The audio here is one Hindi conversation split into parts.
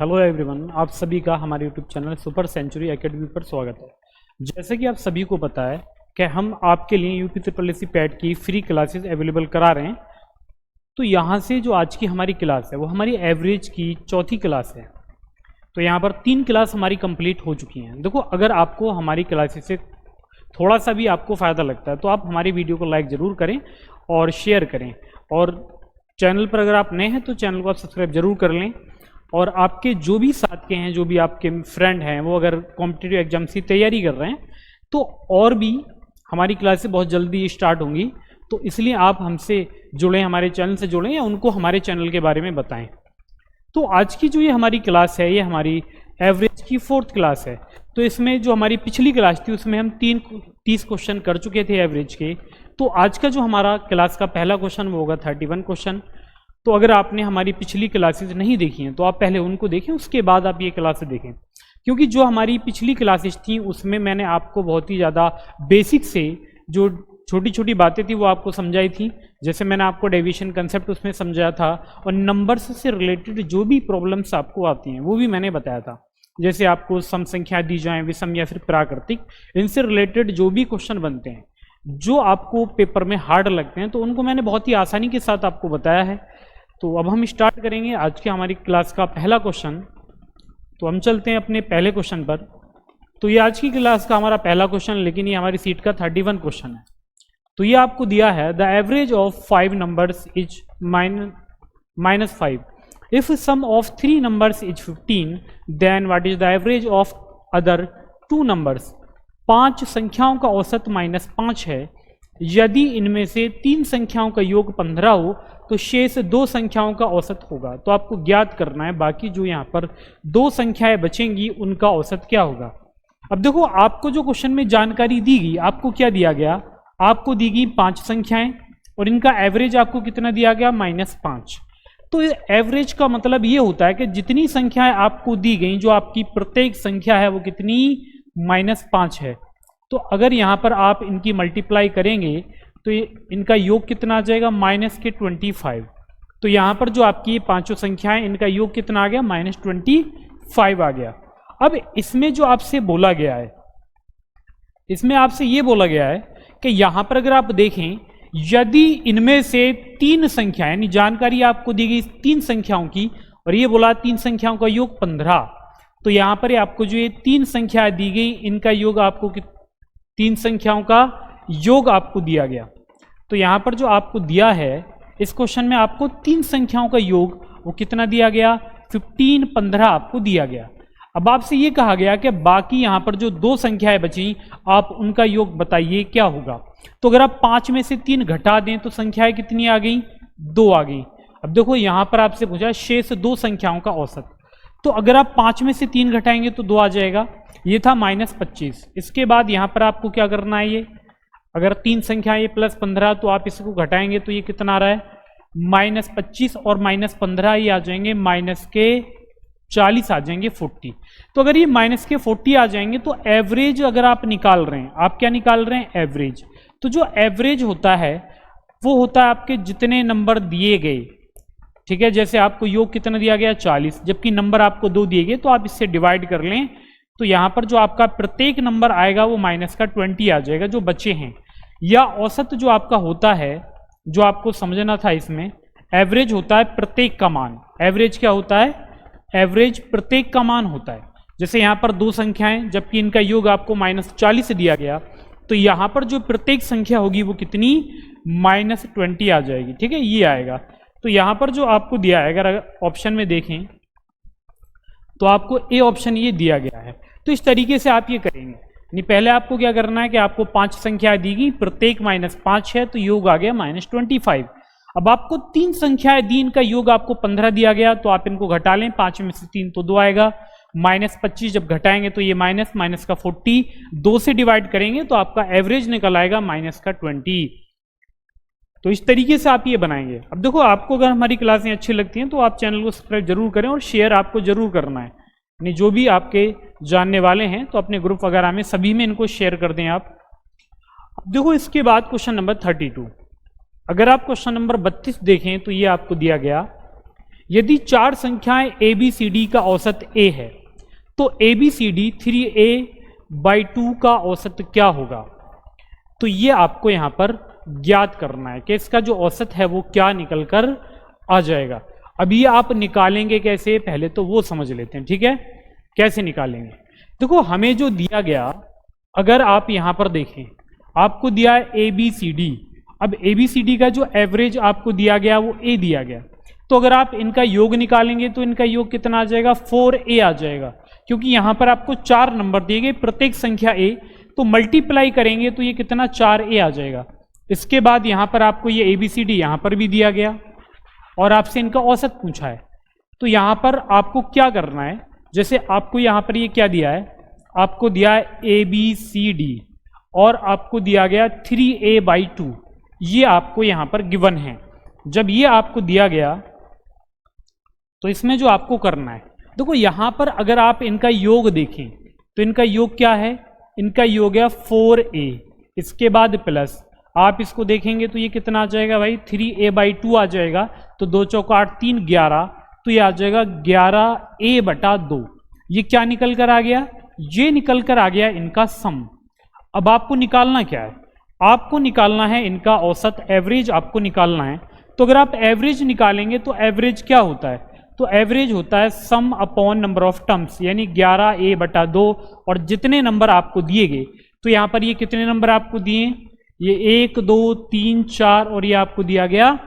हेलो एवरीवन, आप सभी का हमारे YouTube channel Super Century Academy पर स्वागत है। जैसे कि आप सभी को पता है कि हम आपके लिए UP triple S C PET की फ्री क्लासेस अवेलेबल करा रहे हैं। तो यहाँ से जो आज की हमारी क्लास है वो हमारी एवरेज की चौथी क्लास है। तो यहाँ पर 3 क्लास हमारी कंप्लीट हो चुकी हैं। देखो, अगर आपको हमारी क्लासेस से थोड़ा सा भी आपको फ़ायदा लगता है तो आप हमारी वीडियो को लाइक ज़रूर करें और शेयर करें। और चैनल पर अगर आप नए हैं तो चैनल को आप सब्सक्राइब जरूर कर लें। और आपके जो भी साथ के हैं, जो भी आपके फ्रेंड हैं, वो अगर कॉम्पिटिटिव एग्जाम्स की तैयारी कर रहे हैं तो और भी हमारी क्लासेस बहुत जल्दी स्टार्ट होंगी। तो इसलिए आप हमसे जुड़ें, हमारे चैनल से जुड़ें या उनको हमारे चैनल के बारे में बताएं। तो आज की जो ये हमारी क्लास है ये हमारी एवरेज की 4th क्लास है। तो इसमें जो हमारी पिछली क्लास थी उसमें हम 30 क्वेश्चन कर चुके थे एवरेज के। तो आज का जो हमारा क्लास का पहला क्वेश्चन वो होगा 31 क्वेश्चन। तो अगर आपने हमारी पिछली क्लासेस नहीं देखी हैं तो आप पहले उनको देखें, उसके बाद आप ये क्लासेस देखें। क्योंकि जो हमारी पिछली क्लासेस थी उसमें मैंने आपको बहुत ही ज़्यादा बेसिक से जो छोटी छोटी बातें थी वो आपको समझाई थी। जैसे मैंने आपको डेविएशन कंसेप्ट उसमें समझाया था, और नंबर्स से रिलेटेड जो भी प्रॉब्लम्स आपको आती हैं वो भी मैंने बताया था। जैसे आपको सम संख्या दी जाए, विषम या फिर प्राकृतिक, इनसे रिलेटेड जो भी क्वेश्चन बनते हैं जो आपको पेपर में हार्ड लगते हैं तो उनको मैंने बहुत ही आसानी के साथ आपको बताया है। तो अब हम स्टार्ट करेंगे आज की हमारी क्लास का पहला क्वेश्चन। तो हम चलते हैं अपने पहले क्वेश्चन पर। तो ये आज की क्लास का हमारा पहला क्वेश्चन, लेकिन ये हमारी सीट का 31 क्वेश्चन है। तो ये आपको दिया है the average of 5 numbers is -5। If sum of 3 numbers is 15 then what is the average of other 2 numbers. 5 संख्याओं का औसत -5 है। यदि इनमें से 3 संख्याओं का योग 15 हो तो शेष 2 संख्याओं का औसत होगा। तो आपको ज्ञात करना है बाकी जो यहाँ पर 2 संख्याएं बचेंगी उनका औसत क्या होगा। अब देखो, आपको जो क्वेश्चन में जानकारी दी गई, आपको क्या दिया गया, आपको दी गई 5 संख्याएं और इनका एवरेज आपको कितना दिया गया, -5। तो एवरेज का मतलब ये होता है कि जितनी संख्याएं आपको दी गई, जो आपकी प्रत्येक संख्या है वो कितनी, -5 है। तो अगर यहाँ पर आप इनकी मल्टीप्लाई करेंगे तो इनका योग कितना आ जाएगा, -25। तो यहाँ पर जो आपकी ये पांचों संख्याएं, इनका योग कितना आ गया, -25 आ गया। अब इसमें जो आपसे बोला गया है, इसमें आपसे ये बोला गया है कि यहाँ पर अगर आप देखें, यदि इनमें से 3 संख्याएं, यानी जानकारी आपको दी गई 3 संख्याओं की, और ये बोला 3 संख्याओं का योग 15। तो यहाँ पर आपको जो ये 3 संख्याएं दी गई, इनका योग आपको 3 संख्याओं का योग आपको दिया गया। तो यहाँ पर जो आपको दिया है इस क्वेश्चन में, आपको 3 संख्याओं का योग वो कितना दिया गया, 15, 15 आपको दिया गया। अब आपसे ये कहा गया कि बाकी यहाँ पर जो 2 संख्याएं बची, आप उनका योग बताइए क्या होगा। तो अगर आप 5 में से 3 घटा दें तो संख्याएं कितनी आ गई, 2 आ गई। अब देखो, यहाँ पर आपसे पूछा शेष 2 संख्याओं का औसत। तो अगर आप 5 में से 3 घटाएंगे तो 2 आ जाएगा। ये था -25। इसके बाद यहाँ पर आपको क्या करना है, ये अगर 3 संख्या ये +15, तो आप इसको घटाएंगे तो ये कितना आ रहा है, -25 और -15 ये आ जाएंगे -40 आ जाएंगे, 40। तो अगर ये -40 आ जाएंगे तो एवरेज अगर आप निकाल रहे हैं, आप क्या निकाल रहे हैं, एवरेज। तो जो एवरेज होता है वो होता है आपके जितने नंबर दिए गए, ठीक है। जैसे आपको योग कितना दिया गया, 40, जबकि नंबर आपको 2 दिए गए, तो आप इससे डिवाइड कर लें। तो यहाँ पर जो आपका प्रत्येक नंबर आएगा वो -20 आ जाएगा जो बचे हैं। या औसत जो आपका होता है, जो आपको समझना था इसमें, एवरेज होता है प्रत्येक का मान। एवरेज क्या होता है, एवरेज प्रत्येक का मान होता है। जैसे यहाँ पर 2 संख्याएं, जबकि इनका योग आपको -40 दिया गया, तो यहाँ पर जो प्रत्येक संख्या होगी वो कितनी, -20 आ जाएगी, ठीक है, ये आएगा। तो यहाँ पर जो आपको दिया है, अगर ऑप्शन में देखें तो आपको ए ऑप्शन ये दिया गया है। तो इस तरीके से आप ये करेंगे। यानी पहले आपको क्या करना है कि आपको 5 संख्या दी गई, प्रत्येक -5 है, तो योग आ गया -25। अब आपको 3 संख्याएं दी, इनका योग आपको 15 दिया गया, तो आप इनको घटा लें, 5 में से 3 तो 2 आएगा, -25 जब घटाएंगे तो ये माइनस का 40, 2 से डिवाइड करेंगे तो आपका एवरेज निकल आएगा -20। तो इस तरीके से आप ये बनाएंगे। अब देखो, आपको अगर हमारी क्लासें अच्छी लगती हैं तो आप चैनल को सब्सक्राइब जरूर करें और शेयर आपको जरूर करना है। यानी जो भी आपके जानने वाले हैं तो अपने ग्रुप वगैरह में सभी में इनको शेयर कर दें आप। अब देखो, इसके बाद क्वेश्चन नंबर 32। अगर आप क्वेश्चन नंबर 32 देखें तो ये आपको दिया गया, यदि 4 संख्याएं ए बी सी डी का औसत ए है तो A B C D 3a/2 का औसत क्या होगा? तो ये आपको यहां पर ज्ञात करना है कि इसका जो औसत है वो क्या निकल कर आ जाएगा। अब ये आप निकालेंगे कैसे, पहले तो वो समझ लेते हैं, ठीक है? कैसे निकालेंगे? देखो हमें जो दिया गया, अगर आप यहां पर देखें, आपको दिया है ए बी सी डी। अब ए बी सी डी का जो एवरेज आपको दिया गया वो ए दिया गया, तो अगर आप इनका योग निकालेंगे तो इनका योग कितना आ जाएगा? 4a आ जाएगा, क्योंकि यहां पर आपको 4 नंबर दिए गए, प्रत्येक संख्या a, तो मल्टीप्लाई करेंगे तो ये कितना 4a आ जाएगा। इसके बाद यहां पर आपको ये ए बी सी डी यहां पर भी दिया गया और आपसे इनका औसत पूछा है, तो यहां पर आपको क्या करना है? जैसे आपको यहां पर ये क्या दिया है, आपको दिया है ए बी सी डी और आपको दिया गया 3a/2, ये आपको यहां पर गिवन है। जब ये आपको दिया गया तो इसमें जो आपको करना है, देखो यहां पर अगर आप इनका योग देखें तो इनका योग क्या है? इनका योग है 4a, इसके बाद प्लस आप इसको देखेंगे तो ये कितना आ जाएगा भाई? 3a/2 आ जाएगा, तो 2 चौका 8 3 11, तो ये आ जाएगा 11a/2। ये क्या निकल कर आ गया? ये निकल कर आ गया इनका सम। अब आपको निकालना क्या है? आपको निकालना है इनका औसत, एवरेज आपको निकालना है। तो अगर आप एवरेज निकालेंगे तो एवरेज क्या होता है? तो एवरेज होता है सम अपॉन नंबर ऑफ टर्म्स, यानी 11a/2, और जितने नंबर आपको दिए गए, तो यहां पर ये कितने नंबर आपको दिए? ये 1 2 3 4 और ये आपको दिया गया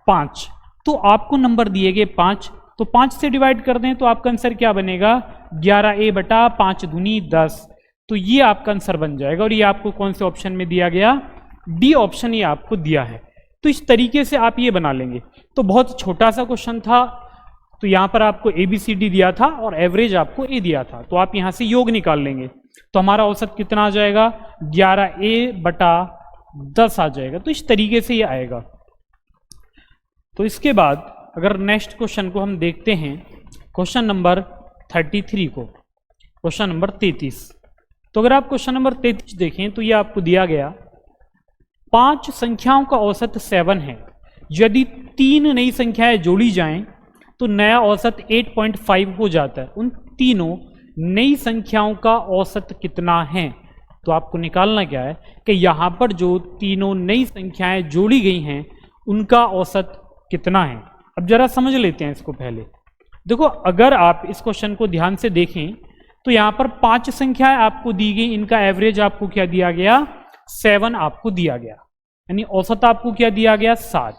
5, तो आपको नंबर दिए गए 5, तो 5 से डिवाइड कर दें तो आपका आंसर क्या बनेगा? 11a/5 दूनी 10, तो ये आपका आंसर बन जाएगा। और ये आपको कौन से ऑप्शन में दिया गया? डी ऑप्शन ये आपको दिया है। तो इस तरीके से आप ये बना लेंगे। तो बहुत छोटा सा क्वेश्चन था, तो यहां पर आपको ए बी सी डी दिया था और एवरेज आपको ए दिया था, तो आप यहां से योग निकाल लेंगे तो हमारा औसत कितना आ जाएगा? 11a/10 आ जाएगा। तो इस तरीके से ये आएगा। तो इसके बाद अगर नेक्स्ट क्वेश्चन को हम देखते हैं, क्वेश्चन नंबर 33 को, क्वेश्चन नंबर 33। तो अगर आप क्वेश्चन नंबर 33 देखें तो ये आपको दिया गया 5 संख्याओं का औसत 7 है, यदि 3 नई संख्याएं जोड़ी जाएं तो नया औसत 8.5 हो जाता है। उन तीनों नई संख्याओं का औसत कितना है? तो आपको निकालना क्या है कि यहां पर जो तीनों नई संख्याएं जोड़ी गई हैं उनका औसत कितना है। अब जरा समझ लेते हैं इसको पहले। देखो अगर आप इस क्वेश्चन को ध्यान से देखें तो यहां पर 5 संख्याएं आपको दी गई, इनका एवरेज आपको क्या दिया गया? 7 आपको दिया गया, यानी औसत आपको क्या दिया गया? 7।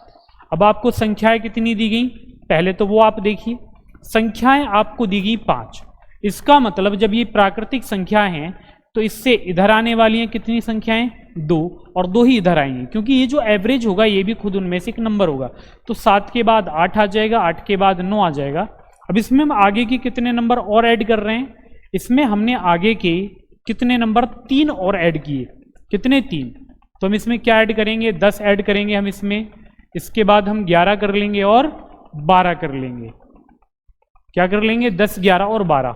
अब आपको संख्याएं कितनी दी गई? पहले तो वो आप देखिए, संख्याएं आपको दी गई 5। इसका मतलब जब ये प्राकृतिक संख्या हैं तो इससे इधर आने वाली हैं कितनी संख्याएं? 2, और 2 ही इधर आएंगी, क्योंकि ये जो एवरेज होगा ये भी खुद उनमें से एक नंबर होगा। तो 7 के बाद 8 आ जाएगा, 8 के बाद 9 आ जाएगा। अब इसमें हम आगे के कितने नंबर और ऐड कर रहे हैं? इसमें हमने आगे के कितने नंबर? 3 और ऐड किए। कितने? 3। तो हम इसमें क्या ऐड करेंगे? 10 ऐड करेंगे हम इसमें। इसके बाद हम 11 कर लेंगे और 12 कर लेंगे। क्या कर लेंगे? 10 11 और 12।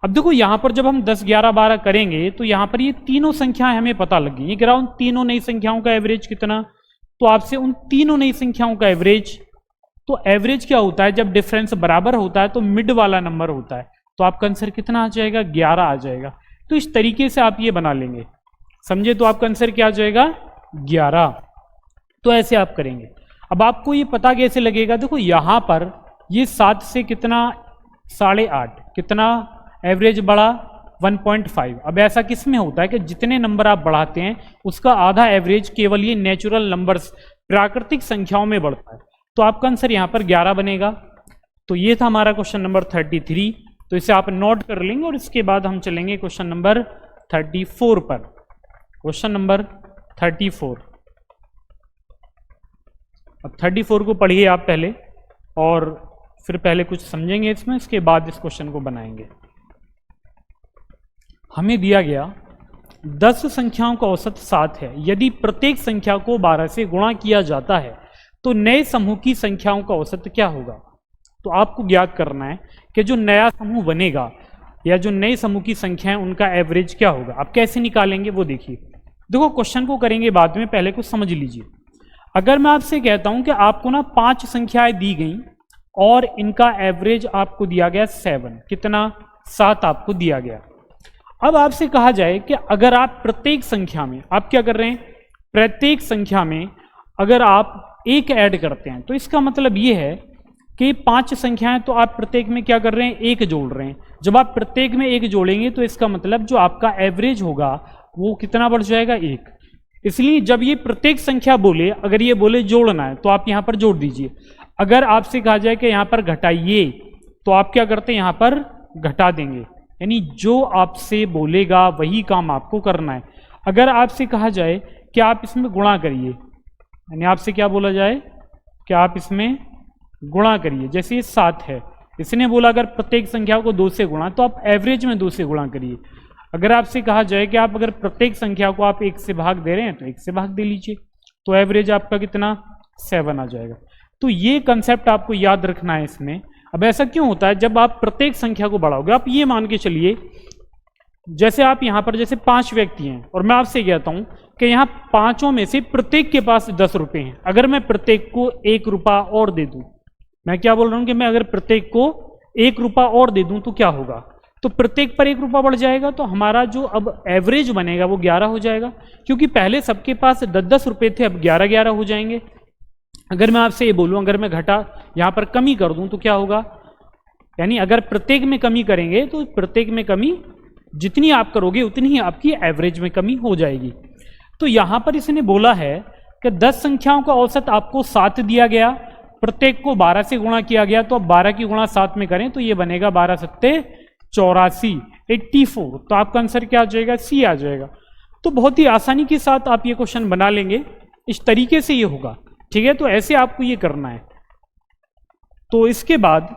अब देखो यहां पर जब हम 10 11 12 करेंगे तो यहां पर ये तीनों संख्याएं हमें पता लग गई। ये कह रहा हूं तीनों नई संख्याओं का एवरेज कितना, तो आपसे उन तीनों नई संख्याओं का एवरेज, तो एवरेज क्या होता है? जब डिफरेंस बराबर होता है तो मिड वाला नंबर होता है, तो आपका आंसर कितना आ जाएगा? 11 आ जाएगा। तो इस तरीके से आप ये बना लेंगे, समझे? तो आपका आंसर क्या आ जाएगा? 11। तो ऐसे आप करेंगे। अब आपको ये पता कैसे लगेगा? देखो यहां पर ये 7 से कितना? 8.5, कितना एवरेज बढ़ा? 1.5। अब ऐसा किस में होता है कि जितने नंबर आप बढ़ाते हैं उसका आधा एवरेज केवल ये नेचुरल नंबर्स, प्राकृतिक संख्याओं में बढ़ता है। तो आपका आंसर यहां पर 11 बनेगा। तो ये था हमारा क्वेश्चन नंबर 33। तो इसे आप नोट कर लेंगे और इसके बाद हम चलेंगे क्वेश्चन नंबर 34 पर। Question number 34। अब 34 को पढ़िए आप पहले, और फिर पहले कुछ समझेंगे इसमें, इसके बाद इस क्वेश्चन को बनाएंगे। हमें दिया गया 10 संख्याओं का औसत 7 है, यदि प्रत्येक संख्या को 12 से गुणा किया जाता है तो नए समूह की संख्याओं का औसत क्या होगा। तो आपको ज्ञात करना है कि जो नया समूह बनेगा या जो नए समूह की संख्या है उनका एवरेज क्या होगा। आप कैसे निकालेंगे वो देखिए। देखो क्वेश्चन को करेंगे बाद में, पहले कुछ समझ लीजिए। अगर मैं आपसे कहता हूं कि आपको ना 5 संख्याएं दी गई और इनका एवरेज आपको दिया गया 7, कितना 7 आपको दिया गया। अब आपसे कहा जाए कि अगर आप प्रत्येक संख्या में आप क्या कर रहे हैं, प्रत्येक संख्या में अगर आप एक ऐड करते हैं तो इसका मतलब ये है कि 5 संख्याएं, तो आप प्रत्येक में क्या कर रहे हैं, एक जोड़ रहे हैं। जब आप प्रत्येक में एक जोड़ेंगे तो इसका मतलब जो आपका एवरेज होगा वो कितना बढ़ जाएगा, 1। इसलिए जब ये प्रत्येक संख्या बोले, अगर ये बोले जोड़ना है तो आप यहां पर जोड़ दीजिए। अगर आपसे कहा जाए कि यहां पर घटाइए तो आप क्या करते हैं, यहां पर घटा देंगे। यानी जो आपसे बोलेगा वही काम आपको करना है। अगर आपसे कहा जाए कि आप इसमें गुणा करिए, यानी आपसे क्या बोला जाए कि आप इसमें गुणा करिए, जैसे ये 7 है, इसने बोला अगर प्रत्येक संख्या को 2 से गुणा तो आप एवरेज में 2 से गुणा करिए। अगर आपसे कहा जाए कि आप अगर प्रत्येक संख्या को आप 1 से भाग दे रहे हैं तो 1 से भाग दे लीजिए, तो एवरेज आपका कितना 7 आ जाएगा। तो ये कंसेप्ट आपको याद रखना है इसमें। अब ऐसा क्यों होता है, जब आप प्रत्येक संख्या को बढ़ाओगे, आप ये मान के चलिए जैसे आप यहां पर जैसे 5 व्यक्ति हैं और मैं आपसे कहता हूं कि यहां पांचों में से प्रत्येक के पास 10 रुपए हैं। अगर मैं प्रत्येक को 1 रुपया और दे दूं, मैं क्या बोल रहा हूं कि मैं अगर प्रत्येक को 1 रुपया और दे दूं तो क्या होगा, तो प्रत्येक पर 1 रुपया बढ़ जाएगा, तो हमारा जो अब एवरेज बनेगा वो 11 हो जाएगा, क्योंकि पहले सबके पास 10-10 रुपए थे, अब 11-11 हो जाएंगे। अगर मैं आपसे ये बोलूं, अगर मैं घटा यहां पर कमी कर दूं तो क्या होगा, यानी अगर प्रत्येक में कमी करेंगे तो प्रत्येक में कमी जितनी आप करोगे उतनी ही आपकी एवरेज में कमी हो जाएगी। तो यहां पर इसने बोला है कि 10 संख्याओं का औसत आपको 7 दिया गया, प्रत्येक को 12 से गुणा किया गया, तो अब 12 की गुणा 7 में करें तो ये बनेगा 12 सत्ते 84, 84। तो आपका आंसर क्या आ जाएगा, सी आ जाएगा। तो बहुत ही आसानी के साथ आप ये क्वेश्चन बना लेंगे, इस तरीके से ये होगा, ठीक है। तो ऐसे आपको ये करना है। तो इसके बाद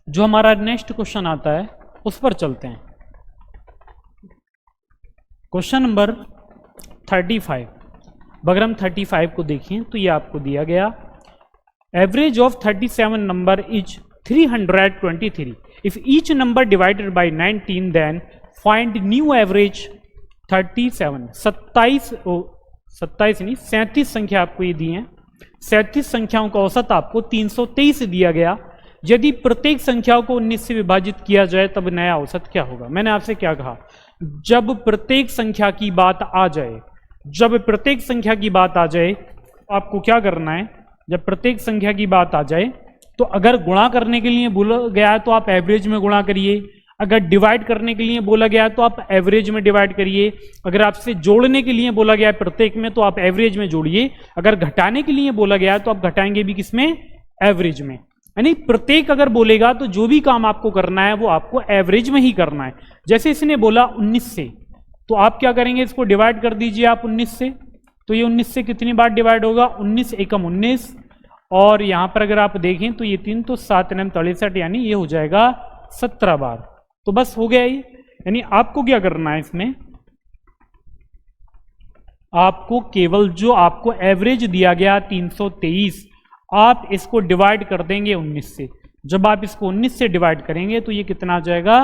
जो हमारा नेक्स्ट क्वेश्चन आता है उस पर चलते हैं। Question number 35। अगर हम 35 को देखें तो ये आपको दिया गया, average of 37 number is 323। If each number divided by 19 then find new average 37। 37 संख्या आपको ये दी है। 37 संख्याओं का औसत आपको 323 दिया गया। यदि प्रत्येक संख्या को 19 से विभाजित किया जाए तब नया औसत क्या होगा। मैंने आपसे क्या कहा, जब प्रत्येक संख्या की बात आ जाए, जब प्रत्येक संख्या की बात आ जाए आपको क्या करना है, जब प्रत्येक संख्या की बात आ जाए तो अगर गुणा करने के लिए बोला गया है तो आप एवरेज में गुणा करिए, अगर डिवाइड करने के लिए बोला गया है तो आप एवरेज में डिवाइड करिए, अगर आपसे जोड़ने के लिए बोला गया है प्रत्येक में तो आप एवरेज में जोड़िए, अगर घटाने के लिए बोला गया है तो आप घटाएंगे भी किसमें, एवरेज में। यानी प्रत्येक अगर बोलेगा तो जो भी काम आपको करना है वो आपको एवरेज में ही करना है। जैसे इसने बोला 19 से, तो आप क्या करेंगे, इसको डिवाइड कर दीजिए आप 19 से, तो ये 19 से कितनी बार डिवाइड होगा, 19 एकम 19, और यहां पर अगर आप देखें तो ये 3 तो 7 9 63, यानी ये हो जाएगा 17 बार। तो बस हो गया ये। यानी आपको क्या करना है इसमें, आपको केवल जो आपको एवरेज दिया गया 323, आप इसको डिवाइड कर देंगे 19 से। जब आप इसको 19 से डिवाइड करेंगे तो ये कितना आ जाएगा,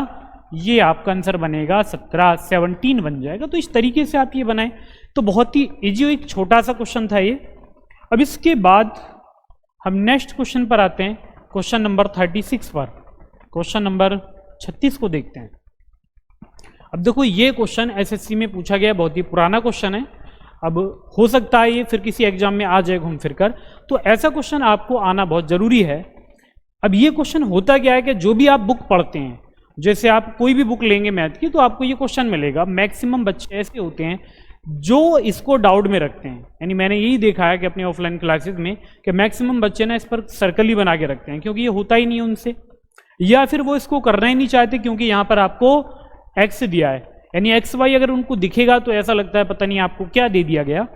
ये आपका आंसर बनेगा 17 बन जाएगा। तो इस तरीके से आप ये बनाएं। तो बहुत ही इजी, एक छोटा सा क्वेश्चन था ये। अब इसके बाद हम नेक्स्ट क्वेश्चन पर आते हैं, क्वेश्चन नंबर 36 पर। क्वेश्चन नंबर 36 को देखते हैं। अब देखो ये क्वेश्चन एसएससी में पूछा गया, बहुत ही पुराना क्वेश्चन है। अब हो सकता है ये फिर किसी एग्जाम में आ जाए घूम फिर कर, तो ऐसा क्वेश्चन आपको आना बहुत जरूरी है। अब ये क्वेश्चन होता क्या है कि जो भी आप बुक पढ़ते हैं, जैसे आप कोई भी बुक लेंगे मैथ की, तो आपको ये क्वेश्चन मिलेगा। मैक्सिमम बच्चे ऐसे होते हैं जो इसको डाउट में रखते हैं, यानी मैंने यही देखा है कि अपने ऑफलाइन क्लासेस में कि मैक्सिमम बच्चे ना इस पर सर्कल ही बना के रखते हैं, क्योंकि ये होता ही नहीं है उनसे, या फिर वो इसको करना ही नहीं चाहते क्योंकि यहाँ पर आपको एक्स दिया है, यानी एक्स वाई अगर उनको दिखेगा तो ऐसा लगता है पता नहीं आपको क्या दे दिया गया।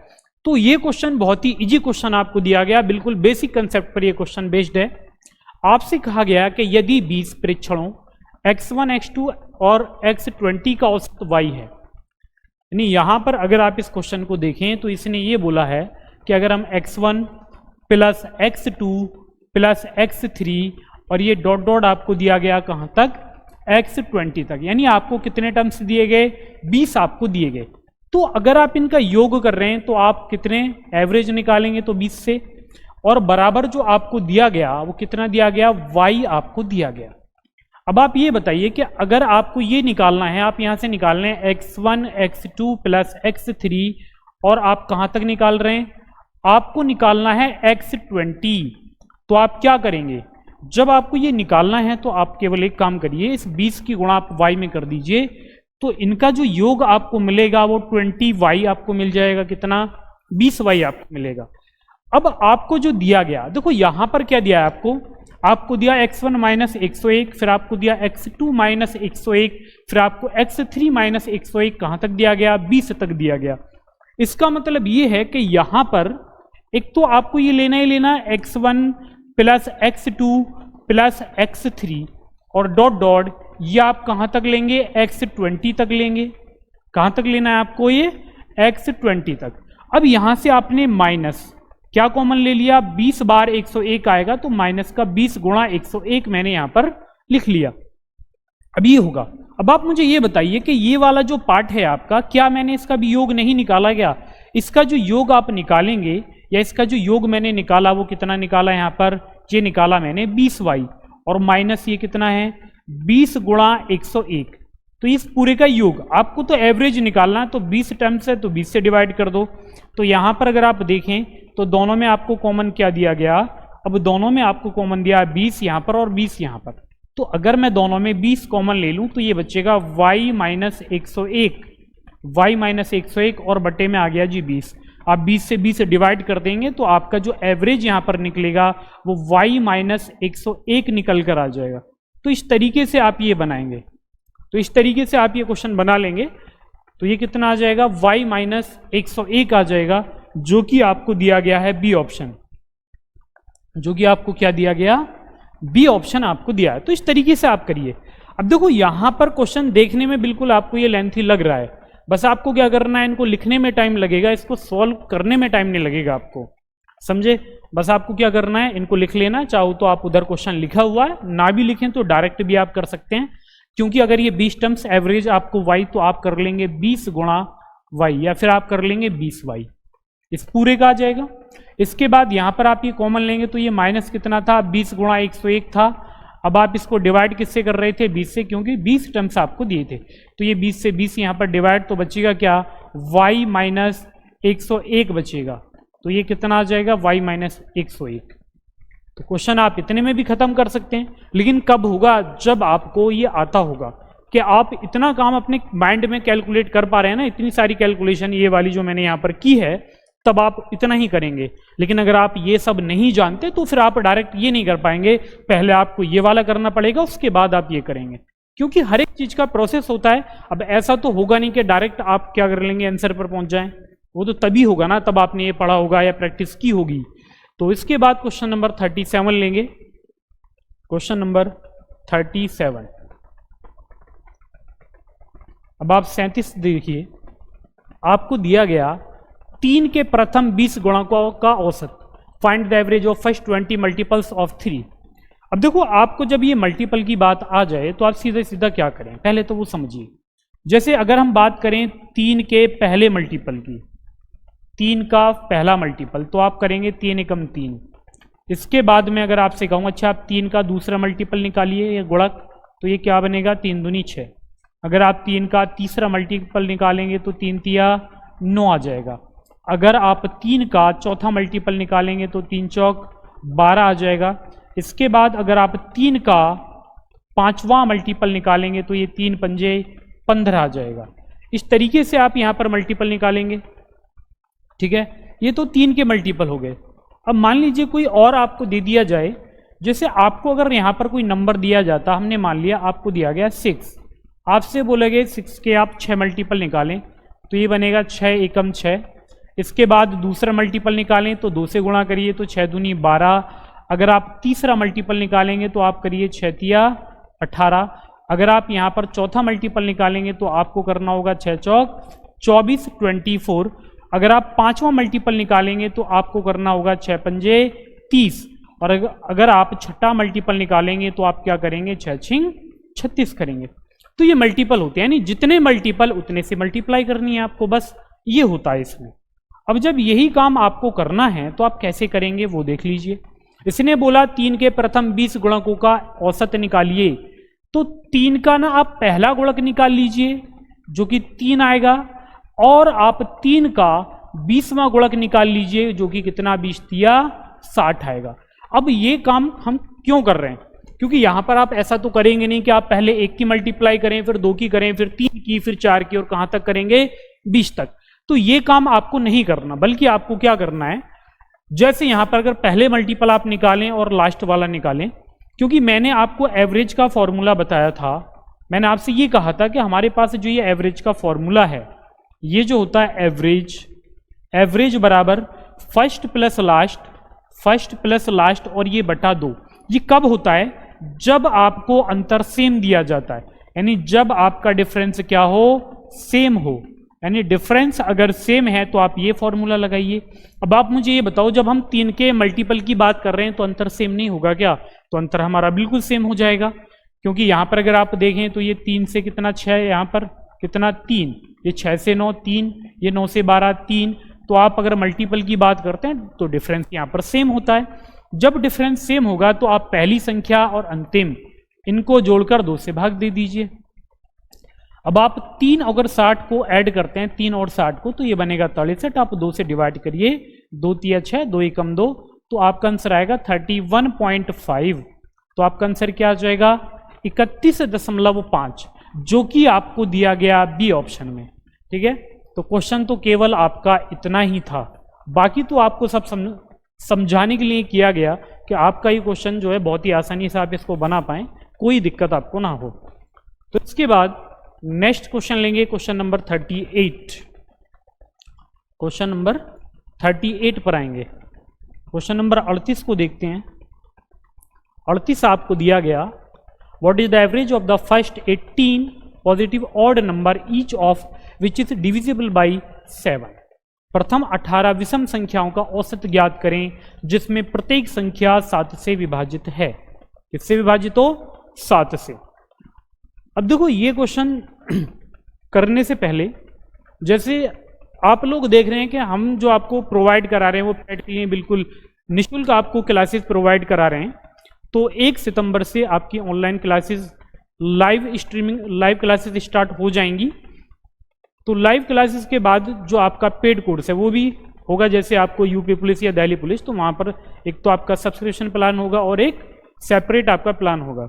तो ये क्वेश्चन बहुत ही इजी क्वेश्चन आपको दिया गया, बिल्कुल बेसिक कंसेप्ट पर ये क्वेश्चन बेस्ड है। आपसे कहा गया कि यदि 20 परीक्षणों x1 x2 और x20 का औसत y है, यानी यहां पर अगर आप इस क्वेश्चन को देखें तो इसने ये बोला है कि अगर हम x1 plus x2 plus x3 और ये डॉट डॉट आपको दिया गया कहां तक, x20 तक, यानी आपको कितने टर्म्स दिए गए, 20 आपको दिए गए। तो अगर आप इनका योग कर रहे हैं तो आप कितने एवरेज निकालेंगे, तो 20 से, और बराबर जो आपको दिया गया वो कितना दिया गया, y आपको दिया गया। अब आप ये बताइए कि अगर आपको ये निकालना है, आप यहां से निकाल रहे हैं x1 x2 प्लस x3, और आप कहां तक निकाल रहे हैं, आपको निकालना है x20। तो आप क्या करेंगे, जब आपको ये निकालना है तो आप केवल एक काम करिए, इस 20 की गुणा आप y में कर दीजिए, तो इनका जो योग आपको मिलेगा वो 20y आपको मिल जाएगा। कितना, 20y आपको मिलेगा। अब आपको जो दिया गया, देखो यहां पर क्या दिया है आपको दिया x1 माइनस 101, फिर आपको दिया x2 माइनस 101, फिर आपको x3 माइनस 101, कहां तक दिया गया, 20 तक दिया गया। इसका मतलब ये है कि यहां पर एक तो आपको ये लेना ही लेना x1 plus x2 plus x3 और डॉट डॉट, ये आप कहां तक लेंगे, x20 तक लेंगे। कहां तक लेना है आपको, ये x20 तक। अब यहां से आपने माइनस क्या कॉमन ले लिया, 20 बार 101 आएगा, तो माइनस का 20 गुणा 101 मैंने यहां पर लिख लिया। अब ये होगा। अब आप मुझे ये बताइए कि ये वाला जो पार्ट है आपका, क्या मैंने इसका भी योग नहीं निकाला गया, इसका जो योग आप निकालेंगे, या इसका जो योग मैंने निकाला वो कितना निकाला, यहां पर ये निकाला मैंने 20y, और माइनस ये कितना है 20 गुणा 101। तो इस पूरे का योग आपको तो एवरेज निकालना है, तो 20 टर्म्स है तो 20 से डिवाइड कर दो। तो यहां पर अगर आप देखें तो दोनों में आपको कॉमन क्या दिया गया, अब दोनों में आपको कॉमन दिया 20 यहां पर और 20 यहां पर। तो अगर मैं दोनों में 20 कॉमन ले लूं तो ये बचेगा y माइनस 101, y माइनस 101 और बटे में आ गया जी 20। आप 20 से 20 डिवाइड कर देंगे तो आपका जो एवरेज यहां पर निकलेगा वो y माइनस 101 निकल कर आ जाएगा। तो इस तरीके से आप ये बनाएंगे, तो इस तरीके से आप ये क्वेश्चन बना लेंगे। तो ये कितना आ जाएगा, y माइनस 101 आ जाएगा, जो कि आपको दिया गया है बी ऑप्शन, जो कि आपको क्या दिया गया, बी ऑप्शन आपको दिया है। तो इस तरीके से आप करिए। अब देखो यहां पर क्वेश्चन देखने में बिल्कुल आपको ये लेंथी लग रहा है, बस आपको क्या करना है, इनको लिखने में टाइम लगेगा, इसको सॉल्व करने में टाइम नहीं लगेगा आपको, समझे। बस आपको क्या करना है, इनको लिख लेना, चाहो तो आप उधर क्वेश्चन लिखा हुआ है, ना भी लिखें तो डायरेक्ट भी आप कर सकते हैं, क्योंकि अगर ये 20 टर्म्स एवरेज आपको y, तो आप कर लेंगे 20 गुणा y, या फिर आप कर लेंगे 20y, इस पूरे का आ जाएगा। इसके बाद यहां पर आप ये कॉमन लेंगे तो ये माइनस कितना था, 20 गुणा 101 था। अब आप इसको डिवाइड किससे कर रहे थे, 20 से, क्योंकि 20 टर्म्स आपको दिए थे। तो ये 20 से 20 यहां पर डिवाइड, तो बचेगा क्या, y माइनस 101 बचेगा। तो ये कितना आ जाएगा, y माइनस 101। तो क्वेश्चन आप इतने में भी खत्म कर सकते हैं, लेकिन कब होगा, जब आपको ये आता होगा कि आप इतना काम अपने माइंड में कैलकुलेट कर पा रहे हैं ना, इतनी सारी कैलकुलेशन ये वाली जो मैंने यहाँ पर की है, तब आप इतना ही करेंगे। लेकिन अगर आप ये सब नहीं जानते तो फिर आप डायरेक्ट ये नहीं कर पाएंगे, पहले आपको ये वाला करना पड़ेगा, उसके बाद आप ये करेंगे, क्योंकि हर एक चीज का प्रोसेस होता है। अब ऐसा तो होगा नहीं कि डायरेक्ट आप क्या कर लेंगे, आंसर पर पहुंच जाएं, वो तो तभी होगा ना, तब आपने ये पढ़ा होगा या प्रैक्टिस की होगी। तो इसके बाद क्वेश्चन नंबर 37 लेंगे, क्वेश्चन नंबर 37। अब आप 37 देखिए, आपको दिया गया 3 के प्रथम 20 गुणकों का औसत, find the average of first 20 multiples of 3। अब देखो आपको जब ये मल्टीपल की बात आ जाए तो आप सीधा सीधा क्या करें, पहले तो वो समझिए। जैसे अगर हम बात करें 3 के पहले मल्टीपल की, 3 का पहला मल्टीपल, तो आप करेंगे 3 एकम 3। इसके बाद में अगर आपसे कहूँ अच्छा आप 3 का दूसरा मल्टीपल निकालिए, ये गुणक, तो ये क्या बनेगा, 3 दूनी 6। अगर आप 3 का तीसरा मल्टीपल निकालेंगे तो 3 तिया 9 आ जाएगा। अगर आप 3 का चौथा मल्टीपल निकालेंगे तो 3 चौक 12 आ जाएगा। इसके बाद अगर आप 3 का पांचवां मल्टीपल निकालेंगे तो ये 3 पंजे 15 आ जाएगा। इस तरीके से आप यहाँ पर मल्टीपल निकालेंगे, ठीक है। ये तो 3 के मल्टीपल हो गए। अब मान लीजिए कोई और आपको दे दिया जाए, जैसे आपको अगर यहाँ पर कोई नंबर दिया जाता, हमने मान लिया आपको दिया गया 6, आपसे बोले गए 6 के आप 6 मल्टीपल निकालें, तो ये बनेगा 6 एकम 6। इसके बाद दूसरा मल्टीपल निकालें तो 2 से गुणा करिए तो 6 दूनी 12। अगर आप तीसरा मल्टीपल निकालेंगे तो आप करिए 6 तिया 18। अगर आप यहाँ पर चौथा मल्टीपल निकालेंगे तो आपको करना होगा 6 चौक 24 24। अगर आप पांचवा मल्टीपल निकालेंगे तो आपको करना होगा 6 पंजे 30। और अगर आप छठा मल्टीपल निकालेंगे तो आप क्या करेंगे, 6 छिंग 36 करेंगे। तो ये मल्टीपल होते हैं, यानी जितने मल्टीपल उतने से मल्टीप्लाई करनी है आपको, बस ये होता है इसमें। अब जब यही काम आपको करना है तो आप कैसे करेंगे वो देख लीजिए। इसने बोला 3 के प्रथम 20 गुणकों का औसत निकालिए, तो 3 का ना आप पहला गुणक निकाल लीजिए जो कि 3 आएगा, और आप 3 का 20वां गुणक निकाल लीजिए जो कि कितना, 20 तिया 60 आएगा। अब ये काम हम क्यों कर रहे हैं, क्योंकि यहां पर आप ऐसा तो करेंगे नहीं कि आप पहले 1 की मल्टीप्लाई करें, फिर 2 की करें, फिर 3 की, फिर 4 की, और कहां तक करेंगे, 20 तक। तो ये काम आपको नहीं करना, बल्कि आपको क्या करना है, जैसे यहां पर अगर पहले मल्टीपल आप निकालें और लास्ट वाला निकालें, क्योंकि मैंने आपको एवरेज का फॉर्मूला बताया था, मैंने आपसे ये कहा था कि हमारे पास जो ये एवरेज का फॉर्मूला है, ये जो होता है एवरेज बराबर फर्स्ट प्लस लास्ट और ये बटा 2। ये कब होता है, जब आपको अंतर सेम दिया जाता है, यानी जब आपका डिफरेंस क्या हो, सेम हो। यानी डिफरेंस अगर सेम है तो आप ये फॉर्मूला लगाइए। अब आप मुझे ये बताओ, जब हम 3 के मल्टीपल की बात कर रहे हैं तो अंतर सेम नहीं होगा क्या, तो अंतर हमारा बिल्कुल सेम हो जाएगा, क्योंकि यहां पर अगर आप देखें तो ये 3 से कितना 6, यहां पर कितना 3, ये 6 से 9 3, ये 9 से 12 3, तो आप अगर मल्टीपल की बात करते हैं तो डिफरेंस यहां पर सेम होता है। जब डिफरेंस सेम होगा तो आप पहली संख्या और अंतिम इनको जोड़कर 2 से भाग दे दीजिए। अब आप 3 अगर 60 को ऐड करते हैं, 3 और 60 को, तो ये बनेगा 63। आप 2 से डिवाइड करिए, 2 तिया 6, 2 एकम 2, तो आपका आंसर आएगा 31.5। तो आपका आंसर क्या आ जाएगा, 31.5, जो कि आपको दिया गया बी ऑप्शन में। ठीक है, तो क्वेश्चन तो केवल आपका इतना ही था, बाकी तो आपको सब समझाने के लिए किया गया कि आपका ये क्वेश्चन जो है बहुत ही आसानी से आप इसको बना पाएं, कोई दिक्कत आपको ना हो। तो इसके बाद नेक्स्ट क्वेश्चन लेंगे, क्वेश्चन नंबर 38। क्वेश्चन नंबर 38 पर आएंगे। क्वेश्चन नंबर 38 को देखते हैं। 38 आपको दिया गया, what is the average of the first 18 positive odd number each of which is divisible by 7। प्रथम 18 विषम संख्याओं का औसत ज्ञात करें जिसमें प्रत्येक संख्या 7 से विभाजित है। किससे विभाजित हो, 7 से। अब देखो ये क्वेश्चन करने से पहले, जैसे आप लोग देख रहे हैं कि हम जो आपको प्रोवाइड करा रहे हैं वो पैड के लिए बिल्कुल निःशुल्क आपको क्लासेस प्रोवाइड करा रहे हैं। तो 1 सितंबर से आपकी online classes, live classes start हो जाएंगी। तो लाइव क्लासेस के बाद जो आपका पेड कोर्स है वो भी होगा, जैसे आपको यूपी पुलिस या दिल्ली पुलिस, तो वहाँ पर एक तो आपका सब्सक्रिप्शन प्लान होगा और एक सेपरेट आपका प्लान होगा।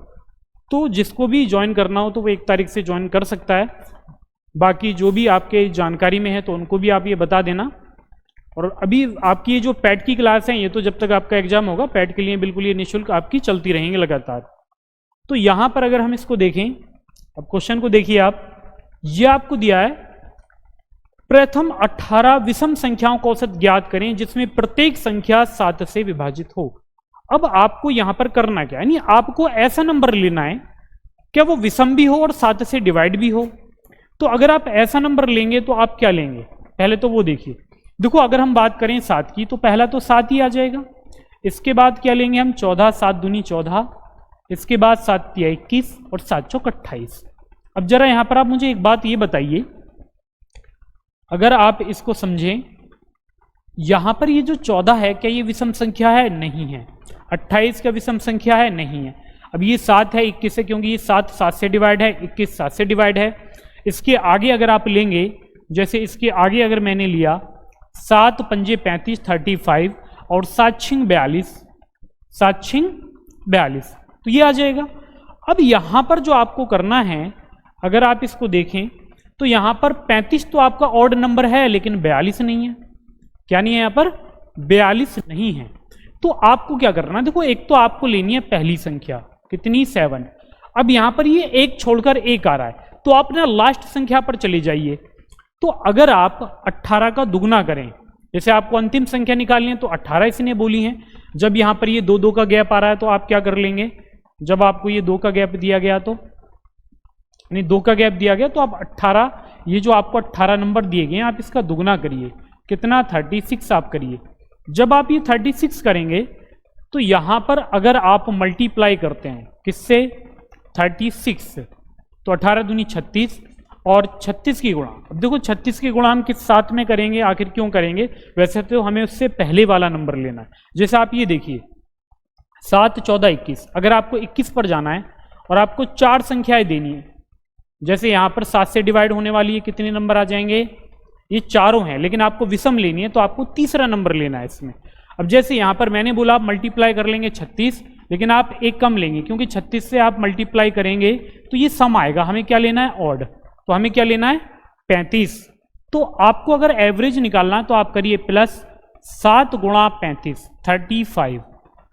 तो जिसको भी ज्वाइन करना हो तो वो 1 तारीख से ज्वाइन कर सकता है। बाकी जो भी आपके जानकारी में है तो उनको भी आप ये बता देना। और अभी आपकी ये जो पैड की क्लास है, ये तो जब तक आपका एग्जाम होगा, पैड के लिए बिल्कुल ये निःशुल्क आपकी चलती रहेंगी लगातार। तो यहाँ पर अगर हम इसको देखें, अब क्वेश्चन को देखिए आप, ये आपको दिया है प्रथम 18 विषम संख्याओं का औसत ज्ञात करें जिसमें प्रत्येक संख्या 7 से विभाजित हो। अब आपको यहां पर करना क्या है, यानी आपको ऐसा नंबर लेना है क्या वो विषम भी हो और 7 से डिवाइड भी हो। तो अगर आप ऐसा नंबर लेंगे तो आप क्या लेंगे, पहले तो वो देखिए। देखो अगर हम बात करें 7 की तो पहला तो 7 ही आ जाएगा। इसके बाद क्या लेंगे हम, 14, 7 दूनी 14, इसके बाद 7 तिया 21 और 7 चौक 28। अब जरा यहां पर आप मुझे एक बात ये बताइए, अगर आप इसको समझें, यहां पर ये जो 14 है क्या ये विषम संख्या है, नहीं है। 28 का विषम संख्या है, नहीं है। अब ये 7 है 21 है, क्योंकि ये 7 7 से डिवाइड है, 21 7 से डिवाइड है। इसके आगे अगर आप लेंगे, जैसे इसके आगे अगर मैंने लिया 7 पंजे 35 35 और 7 छिंग 42, 7 छिंग 42, तो ये आ जाएगा। अब यहां पर जो आपको करना है, अगर आप इसको देखें तो यहां पर 35 तो आपका ऑड नंबर है लेकिन 42 नहीं है। क्या नहीं है, यहां पर 42 नहीं है। तो आपको क्या करना, देखो एक तो आपको लेनी है पहली संख्या, कितनी, 7। अब यहां पर ये 1 छोड़कर 1 आ रहा है, तो आप ना लास्ट संख्या पर चले जाइए। तो अगर आप 18 का दुगना करें, जैसे आपको अंतिम संख्या निकालनी है तो 18 इसने बोली है। जब यहां पर ये 2 का गैप आ रहा है तो आप क्या कर लेंगे, जब आपको ये 2 का गैप दिया गया तो, यानी 2 का गैप दिया गया तो आप 18, ये जो आपको 18 नंबर दिए गए आप इसका दुगना करिए, कितना, 36 आप करिए। जब आप ये 36 करेंगे तो यहां पर अगर आप मल्टीप्लाई करते हैं किससे, 36, तो 18 दूनी 36 और 36 की गुणा। अब देखो 36 की गुणा हम किस साथ में करेंगे, आखिर क्यों करेंगे, वैसे तो हमें उससे पहले वाला नंबर लेना है। जैसे आप ये देखिए 7, 14, 21, अगर आपको 21 पर जाना है और आपको 4 संख्याएं देनी है, जैसे यहां पर 7 से डिवाइड होने वाली है, कितने नंबर आ जाएंगे, ये चारों हैं, लेकिन आपको विषम लेनी है तो आपको तीसरा नंबर लेना है इसमें। अब जैसे यहां पर मैंने बोला आप मल्टीप्लाई कर लेंगे 36, लेकिन आप एक कम लेंगे क्योंकि 36 से आप मल्टीप्लाई करेंगे तो ये सम आएगा, हमें क्या लेना है ऑड, तो हमें क्या लेना है 35। तो आपको अगर एवरेज निकालना है तो आप करिए प्लस 7 गुणा 35 35,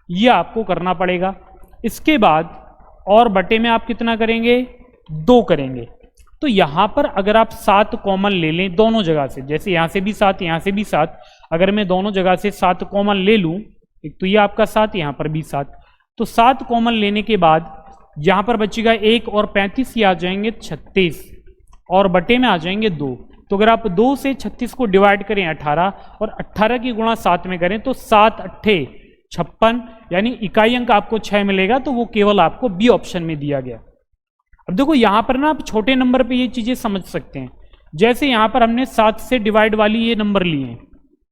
ये आपको करना पड़ेगा। इसके बाद और बटे में आप कितना करेंगे, 2 करेंगे। तो यहां पर अगर आप 7 कॉमन ले लें दोनों जगह से, जैसे यहां से भी 7 यहां से भी 7, अगर मैं दोनों जगह से 7 कॉमन ले लूं, एक तो ये आपका 7 यहां पर भी 7, तो 7 कॉमन लेने के बाद यहां पर बचेगा 1 और 35, ये आ जाएंगे 36 और बटे में आ जाएंगे 2। तो अगर आप 2 से 36 को डिवाइड करें 18 और 18 की गुणा 7 में करें तो 7 अट्ठे 56, यानी इकाई अंक आपको 6 मिलेगा, तो वो केवल आपको बी ऑप्शन में दिया गया। अब देखो यहां पर ना आप छोटे नंबर पे ये चीजें समझ सकते हैं। जैसे यहां पर हमने 7 से डिवाइड वाली ये नंबर लिए हैं,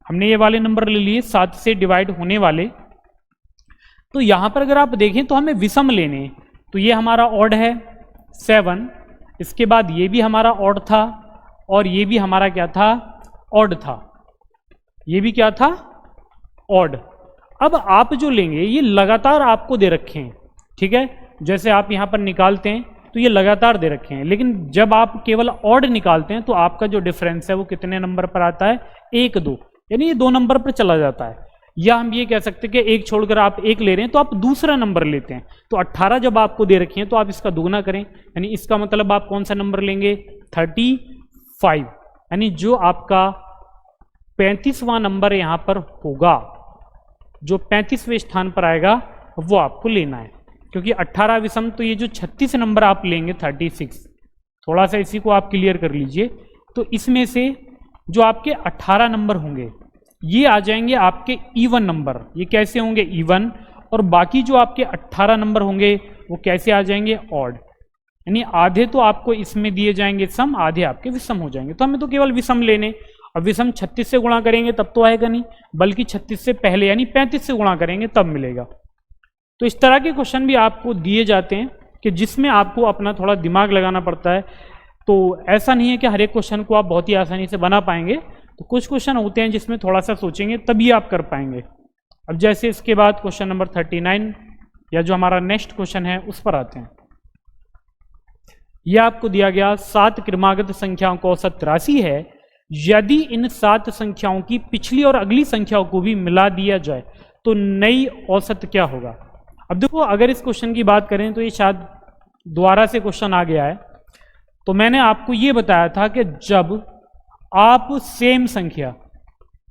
हमने ये वाले नंबर ले लिए 7 से डिवाइड होने वाले, तो यहां पर अगर आप देखें तो हमें विषम लेने हैं। तो ये हमारा ऑड है 7, इसके बाद ये भी हमारा ऑड था और ये भी हमारा क्या था, ऑड था, ये भी क्या था, ऑड। अब आप जो लेंगे ये लगातार आपको दे रखे हैं, ठीक है, जैसे आप यहां पर निकालते हैं तो ये लगातार दे रखे हैं, लेकिन जब आप केवल ऑड निकालते हैं तो आपका जो डिफरेंस है वो कितने नंबर पर आता है, 1, 2, यानी ये 2 नंबर पर चला जाता है। या हम ये कह सकते हैं कि एक छोड़कर आप एक ले रहे हैं तो आप दूसरा नंबर लेते हैं। तो 18 जब आपको दे रखी है तो आप इसका दुगना करें, यानी इसका मतलब आप कौन सा नंबर लेंगे, 35, यानी जो आपका 35वां नंबर यहां पर होगा, जो 35वें स्थान पर आएगा वो आपको लेना है। क्योंकि 18 विषम, तो ये जो 36 नंबर आप लेंगे 36, थोड़ा सा इसी को आप क्लियर कर लीजिए, तो इसमें से जो आपके 18 नंबर होंगे ये आ जाएंगे आपके इवन नंबर। ये कैसे होंगे, इवन, और बाकी जो आपके 18 नंबर होंगे वो कैसे आ जाएंगे, ऑड, यानी आधे तो आपको इसमें दिए जाएंगे सम, आधे आपके विषम हो जाएंगे। तो हमें तो केवल विषम लेने, अब विषम 36 से गुणा करेंगे तब तो आएगा नहीं, बल्कि 36 से पहले यानी 35 से गुणा करेंगे तब मिलेगा। तो इस तरह के क्वेश्चन भी आपको दिए जाते हैं कि जिसमें आपको अपना थोड़ा दिमाग लगाना पड़ता है। तो ऐसा नहीं है कि हर एक क्वेश्चन को आप बहुत ही आसानी से बना पाएंगे, तो कुछ क्वेश्चन होते हैं जिसमें थोड़ा सा सोचेंगे तभी आप कर पाएंगे। अब जैसे इसके बाद क्वेश्चन नंबर 39 या जो हमारा नेक्स्ट क्वेश्चन है उस पर आते हैं। यह आपको दिया गया 7 क्रमागत संख्याओं का औसत 83 है, यदि इन 7 संख्याओं की पिछली और अगली संख्याओं को भी मिला दिया जाए तो नई औसत क्या होगा। अब देखो अगर इस क्वेश्चन की बात करें तो ये शायद दोबारा से क्वेश्चन आ गया है। तो मैंने आपको ये बताया था कि जब आप सेम संख्या,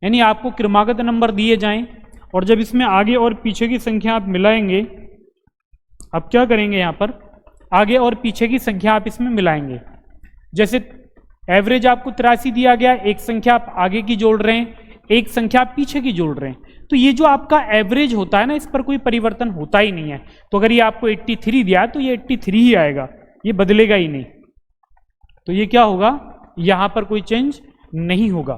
यानी आपको क्रमागत नंबर दिए जाएं और जब इसमें आगे और पीछे की संख्या आप मिलाएंगे, अब क्या करेंगे, यहां पर आगे और पीछे की संख्या आप इसमें मिलाएंगे। जैसे एवरेज आपको 83 दिया गया, एक संख्या आप आगे की जोड़ रहे हैं, एक संख्या आप पीछे की जोड़ रहे हैं, तो ये जो आपका एवरेज होता है ना, इस पर कोई परिवर्तन होता ही नहीं है। तो अगर ये आपको 83 दिया तो ये 83 ही आएगा, ये बदलेगा ही नहीं। तो ये क्या होगा, यहां पर कोई चेंज नहीं होगा।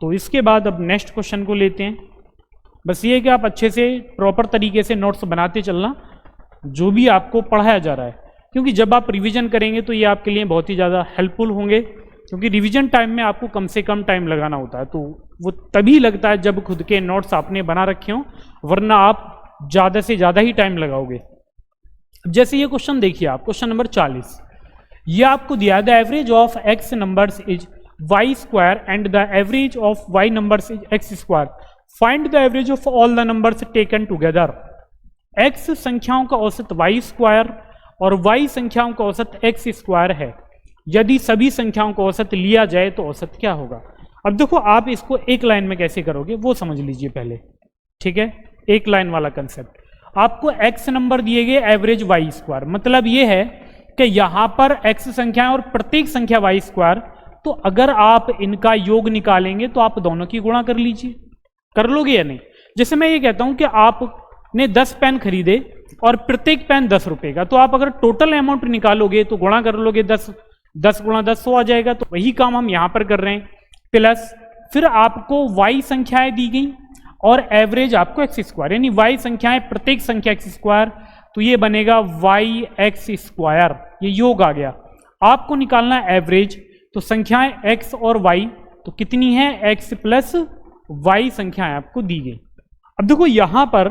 तो इसके बाद अब नेक्स्ट क्वेश्चन को लेते हैं। बस ये कि आप अच्छे से प्रॉपर तरीके से नोट्स बनाते चलना जो भी आपको पढ़ाया जा रहा है, क्योंकि जब आप रिवीजन करेंगे तो ये आपके लिए बहुत ही ज़्यादा हेल्पफुल होंगे। क्योंकि रिवीजन टाइम में आपको कम से कम टाइम लगाना होता है, तो वो तभी लगता है जब खुद के नोट्स आपने बना रखे हों, वरना आप ज़्यादा से ज़्यादा ही टाइम लगाओगे। जैसे ये क्वेश्चन देखिए आप, क्वेश्चन नंबर 40, ये आपको दिया the average of X numbers is Y square and the average of Y numbers is X square, find the average of all the numbers taken together. X संख्याओं का औसत वाई स्क्वायर और वाई संख्याओं का औसत एक्स स्क्वायर है, यदि सभी संख्याओं का औसत लिया जाए तो औसत क्या होगा। अब देखो आप इसको एक लाइन में कैसे करोगे वो समझ लीजिए पहले, ठीक है। एक लाइन वाला कंसेप्ट, आपको एक्स नंबर दिए गए, एवरेज वाई स्क्वायर, मतलब ये है कि यहां पर एक्स संख्या और प्रत्येक संख्या वाई स्क्वायर, तो अगर आप इनका योग निकालेंगे तो आप दोनों की गुणा कर लीजिए। कर लोगे या नहीं। जैसे मैं ये कहता हूं कि आपने 10 पेन खरीदे और प्रत्येक पेन 10 रुपए का, तो आप अगर टोटल अमाउंट निकालोगे तो गुणा कर लोगे 10 10 गुणा 10 100 आ जाएगा, तो वही काम हम यहां पर कर रहे हैं। प्लस फिर आपको y संख्याएं दी गई और एवरेज आपको एक्स स्क्वायर, यानी y संख्याएं प्रत्येक संख्या एक्स स्क्वायर, तो ये बनेगा y एक्स स्क्वायर, ये योग आ गया। आपको निकालना एवरेज, तो संख्याएं x और y तो कितनी है, x प्लस y संख्याएं आपको दी गई। अब देखो यहां पर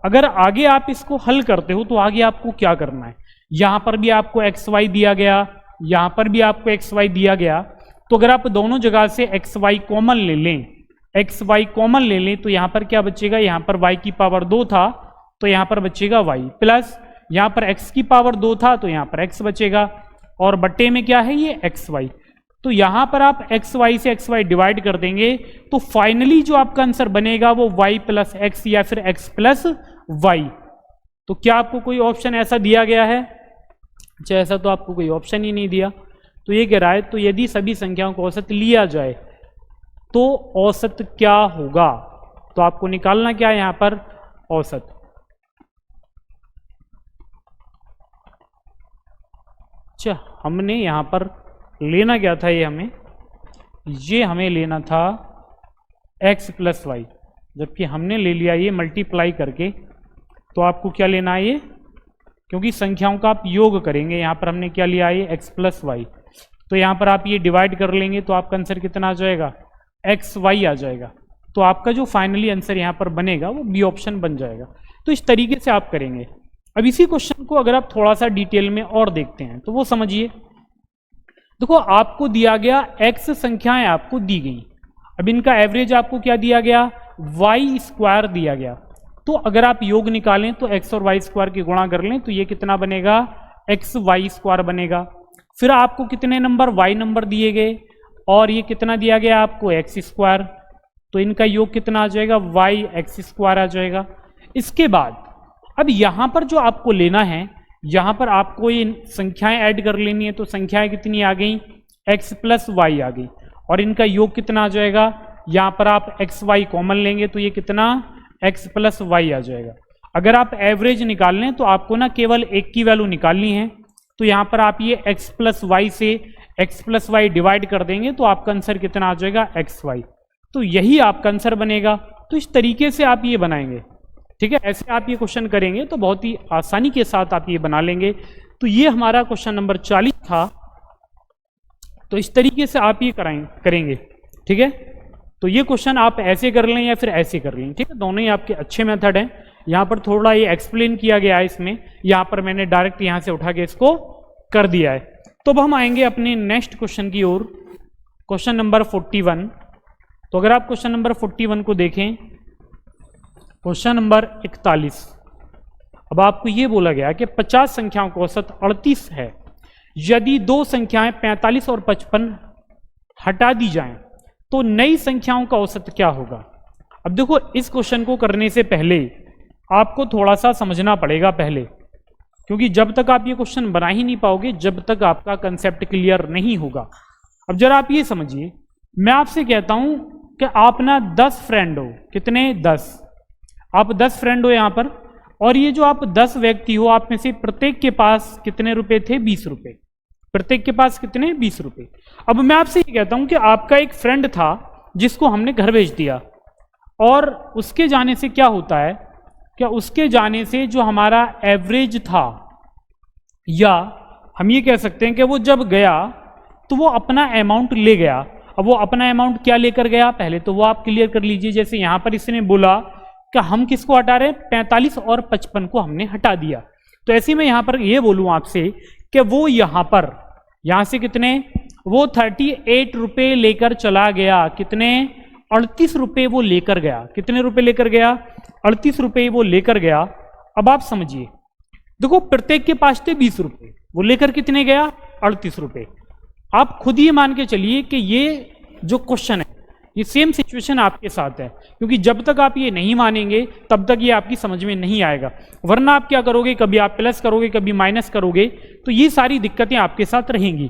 अगर आगे आप इसको हल करते हो तो आगे आपको क्या करना है, यहां पर भी आपको एक्स वाई दिया गया, यहां पर भी आपको एक्स वाई दिया गया, तो अगर आप दोनों जगह से एक्स वाई कॉमन ले लें, एक्स वाई कॉमन ले लें, तो यहां पर क्या बचेगा, यहां पर y की पावर 2 था तो यहां पर बचेगा y, प्लस यहां पर x की पावर 2 था तो यहां पर x बचेगा, और बट्टे में क्या है ये एक्स वाई। तो यहां पर आप एक्स वाई से एक्स वाई डिवाइड कर देंगे तो फाइनली जो आपका आंसर बनेगा वो y प्लस एक्स या फिर x प्लस वाई। तो क्या आपको कोई ऑप्शन ऐसा दिया गया है, अच्छा ऐसा तो आपको कोई ऑप्शन ही नहीं दिया। तो ये कह रहा है तो यदि सभी संख्याओं को औसत लिया जाए तो औसत क्या होगा, तो आपको निकालना क्या है यहां पर औसत। अच्छा हमने यहां पर लेना क्या था, ये हमें लेना था x प्लस वाई, जबकि हमने ले लिया ये मल्टीप्लाई करके। तो आपको क्या लेना है ये, क्योंकि संख्याओं का आप योग करेंगे, यहां पर हमने क्या लिया है x प्लस वाई, तो यहां पर आप ये डिवाइड कर लेंगे तो आपका आंसर कितना आ जाएगा, एक्स वाई आ जाएगा। तो आपका जो फाइनली आंसर यहां पर बनेगा वो बी ऑप्शन बन जाएगा। तो इस तरीके से आप करेंगे। अब इसी क्वेश्चन को अगर आप थोड़ा सा डिटेल में और देखते हैं तो वो समझिए। देखो आपको दिया गया x संख्याएं आपको दी गई, अब इनका एवरेज आपको क्या दिया गया, y स्क्वायर दिया गया। तो अगर आप योग निकालें तो x और y स्क्वायर की गुणा कर लें तो ये कितना बनेगा, एक्स वाई स्क्वायर बनेगा। फिर आपको कितने नंबर y नंबर दिए गए और ये कितना दिया गया आपको x स्क्वायर, तो इनका योग कितना आ जाएगा, y एक्स स्क्वायर आ जाएगा। इसके बाद अब यहां पर जो आपको लेना है, यहां पर आपको ये संख्याएं ऐड कर लेनी है, तो संख्याएं कितनी आ गई, x प्लस वाई आ गई, और इनका योग कितना आ जाएगा, यहां पर आप एक्स वाई कॉमन लेंगे तो ये कितना x प्लस वाई आ जाएगा। अगर आप एवरेज निकाल लें तो आपको ना केवल एक की वैल्यू निकालनी है, तो यहां पर आप ये x प्लस वाई से x प्लस वाई डिवाइड कर देंगे तो आपका आंसर कितना आ जाएगा, एक्स वाई। तो यही आपका आंसर बनेगा। तो इस तरीके से आप ये बनाएंगे, ठीक है, ऐसे आप ये क्वेश्चन करेंगे तो बहुत ही आसानी के साथ आप ये बना लेंगे। तो ये हमारा क्वेश्चन नंबर 40 था। तो इस तरीके से आप ये करेंगे, ठीक है। तो ये क्वेश्चन आप ऐसे कर लें या फिर ऐसे कर लें, ठीक है, दोनों ही आपके अच्छे मेथड हैं। यहाँ पर थोड़ा ये एक्सप्लेन किया गया है इसमें, यहाँ पर मैंने डायरेक्ट यहाँ से उठा के इसको कर दिया है। तो अब हम आएंगे अपने नेक्स्ट क्वेश्चन की ओर, क्वेश्चन नंबर 41। तो अगर आप क्वेश्चन नंबर 41 को देखें, क्वेश्चन नंबर 41, अब आपको ये बोला गया कि 50 संख्याओं का औसत 38 है, यदि दो संख्याएं 45 और 55 हटा दी जाएं तो नई संख्याओं का औसत क्या होगा। अब देखो इस क्वेश्चन को करने से पहले आपको थोड़ा सा समझना पड़ेगा पहले, क्योंकि जब तक आप ये क्वेश्चन बना ही नहीं पाओगे जब तक आपका कंसेप्ट क्लियर नहीं होगा। अब जरा आप ये समझिए, मैं आपसे कहता हूं कि आप ना 10 फ्रेंड हो, कितने 10, आप 10 फ्रेंड हो यहां पर, और ये जो आप 10 व्यक्ति हो, आप में से प्रत्येक के पास कितने रुपए थे, 20 रुपए, प्रत्येक के पास कितने, 20 रुपए। अब मैं आपसे ये कहता हूं कि आपका एक फ्रेंड था जिसको हमने घर भेज दिया, और उसके जाने से क्या होता है, क्या उसके जाने से जो हमारा एवरेज था, या हम ये कह सकते हैं कि वो जब गया तो वो अपना अमाउंट ले गया। अब वो अपना अमाउंट क्या लेकर गया, पहले तो वो आप क्लियर कर लीजिए। जैसे यहां पर इसने बोला कि हम किसको हटा रहे हैं, 45 और 55 को हमने हटा दिया, तो ऐसे में यहां पर ये बोलूं आपसे कि वो यहां से कितने, वो 38 रुपए लेकर चला गया, कितने, 38 रुपए वो लेकर गया। कितने रुपए लेकर गया, 38 रुपए वो लेकर गया। अब आप समझिए, देखो प्रत्येक के पास थे 20 रुपए, वो लेकर कितने गया, 38 रुपए। आप खुद ही मान के चलिए कि ये जो क्वेश्चन है ये सेम सिचुएशन आपके साथ है, क्योंकि जब तक आप ये नहीं मानेंगे तब तक ये आपकी समझ में नहीं आएगा। वरना आप क्या करोगे, कभी आप प्लस करोगे, कभी माइनस करोगे, तो ये सारी दिक्कतें आपके साथ रहेंगी।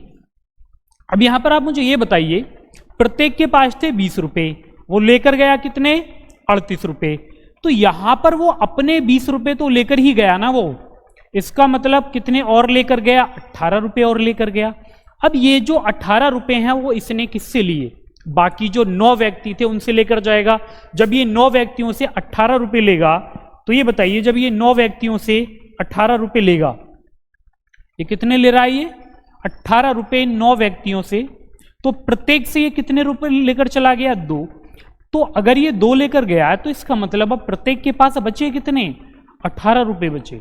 अब यहां पर आप मुझे ये बताइए, प्रत्येक के पास थे 20 रुपए, वो लेकर गया कितने, 38 रुपए। तो यहां पर वो अपने 20 रुपए तो लेकर ही गया ना वो, इसका मतलब कितने और लेकर गया, 18 रुपए और लेकर गया। अब ये जो 18 रुपए हैं वो इसने किससे लिए, बाकी जो 9 व्यक्ति थे उनसे लेकर जाएगा। जब ये 9 व्यक्तियों से 18 रुपए लेगा, तो ये बताइए जब ये 9 व्यक्तियों से 18 रुपए लेगा, ये कितने ले रहा है, ये 18 रुपए 9 व्यक्तियों से, तो प्रत्येक से ये कितने रुपए लेकर चला गया, 2। तो अगर ये 2 लेकर गया है तो इसका मतलब अब प्रत्येक के पास बचे कितने, 18 रुपए बचे।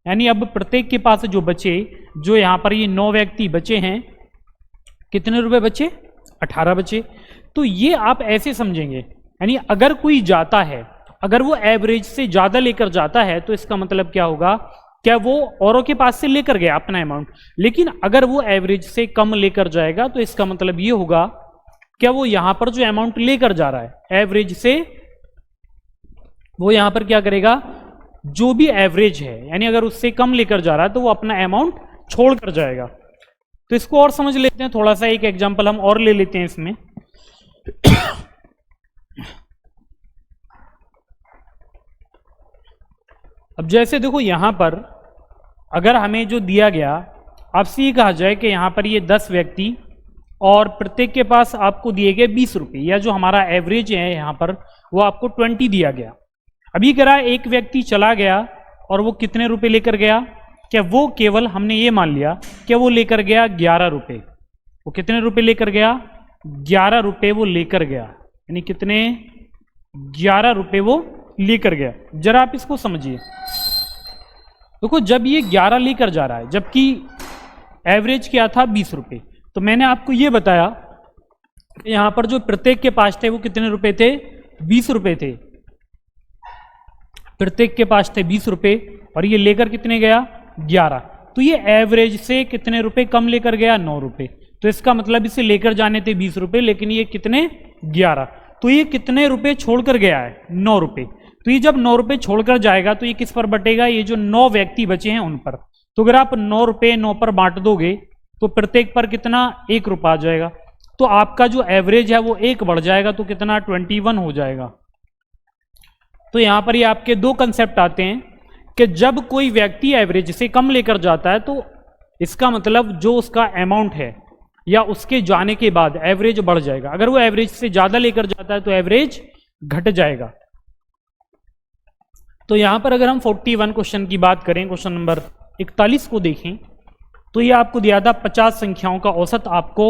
यानी अब प्रत्येक के पास जो बचे, जो यहां पर ये 9 व्यक्ति बचे हैं, कितने रुपए बचे, 18 बचे। तो ये आप ऐसे समझेंगे, यानी अगर कोई जाता है, अगर वो एवरेज से ज्यादा लेकर जाता है तो इसका मतलब क्या होगा, क्या वो औरों के पास से लेकर गया अपना अमाउंट, लेकिन अगर वो एवरेज से कम लेकर जाएगा तो इसका मतलब ये होगा क्या वो यहां पर जो अमाउंट लेकर जा रहा है एवरेज से, वो यहां पर क्या करेगा, जो भी एवरेज है, यानी अगर उससे कम लेकर जा रहा है तो वो अपना अमाउंट छोड़ कर जाएगा। तो इसको और समझ लेते हैं, थोड़ा सा एक एग्जांपल हम और ले लेते हैं इसमें। अब जैसे देखो यहां पर अगर हमें जो दिया गया, आपसे ये कहा जाए कि यहां पर ये 10 व्यक्ति और प्रत्येक के पास आपको दिए गए 20 रुपए, या जो हमारा एवरेज है यहां पर वो आपको 20 दिया गया। अभी कह रहा है एक व्यक्ति चला गया और वो कितने रुपए लेकर गया, क्या वो केवल, हमने ये मान लिया कि वो लेकर गया 11 रुपए। वो कितने रुपए लेकर गया, 11 रुपए वो लेकर गया, यानी कितने, 11 रुपए वो लेकर गया। जरा आप इसको समझिए, देखो जब ये 11 लेकर जा रहा है, जबकि एवरेज क्या था 20 रुपए, तो मैंने आपको ये बताया कि यहां पर जो प्रत्येक के पास थे वो कितने रुपए थे, 20 रुपए थे। प्रत्येक के पास थे 20 रुपए और ये लेकर कितने गया, 11। तो ये एवरेज से कितने रुपए कम लेकर गया, 9 रुपए। तो इसका मतलब इसे लेकर जाने थे 20 रुपए, लेकिन ये कितने, 11। तो ये कितने रुपए छोड़कर गया है, 9 रुपए। तो ये जब 9 रुपए छोड़कर जाएगा तो ये किस पर बटेगा, ये जो 9 व्यक्ति बचे हैं उन पर। तो अगर आप 9 रुपए 9 पर बांट दोगे तो प्रत्येक पर कितना, 1 रुपया आ जाएगा। तो आपका जो एवरेज है वो 1 बढ़ जाएगा, तो कितना, 21 हो जाएगा। तो यहां पर ये आपके 2 कंसेप्ट आते हैं कि जब कोई व्यक्ति एवरेज से कम लेकर जाता है तो इसका मतलब जो उसका अमाउंट है या उसके जाने के बाद एवरेज बढ़ जाएगा। अगर वो एवरेज से ज्यादा लेकर जाता है तो एवरेज घट जाएगा। तो यहां पर अगर हम 41 क्वेश्चन की बात करें, क्वेश्चन नंबर 41 को देखें, तो ये आपको दिया था 50 संख्याओं का औसत आपको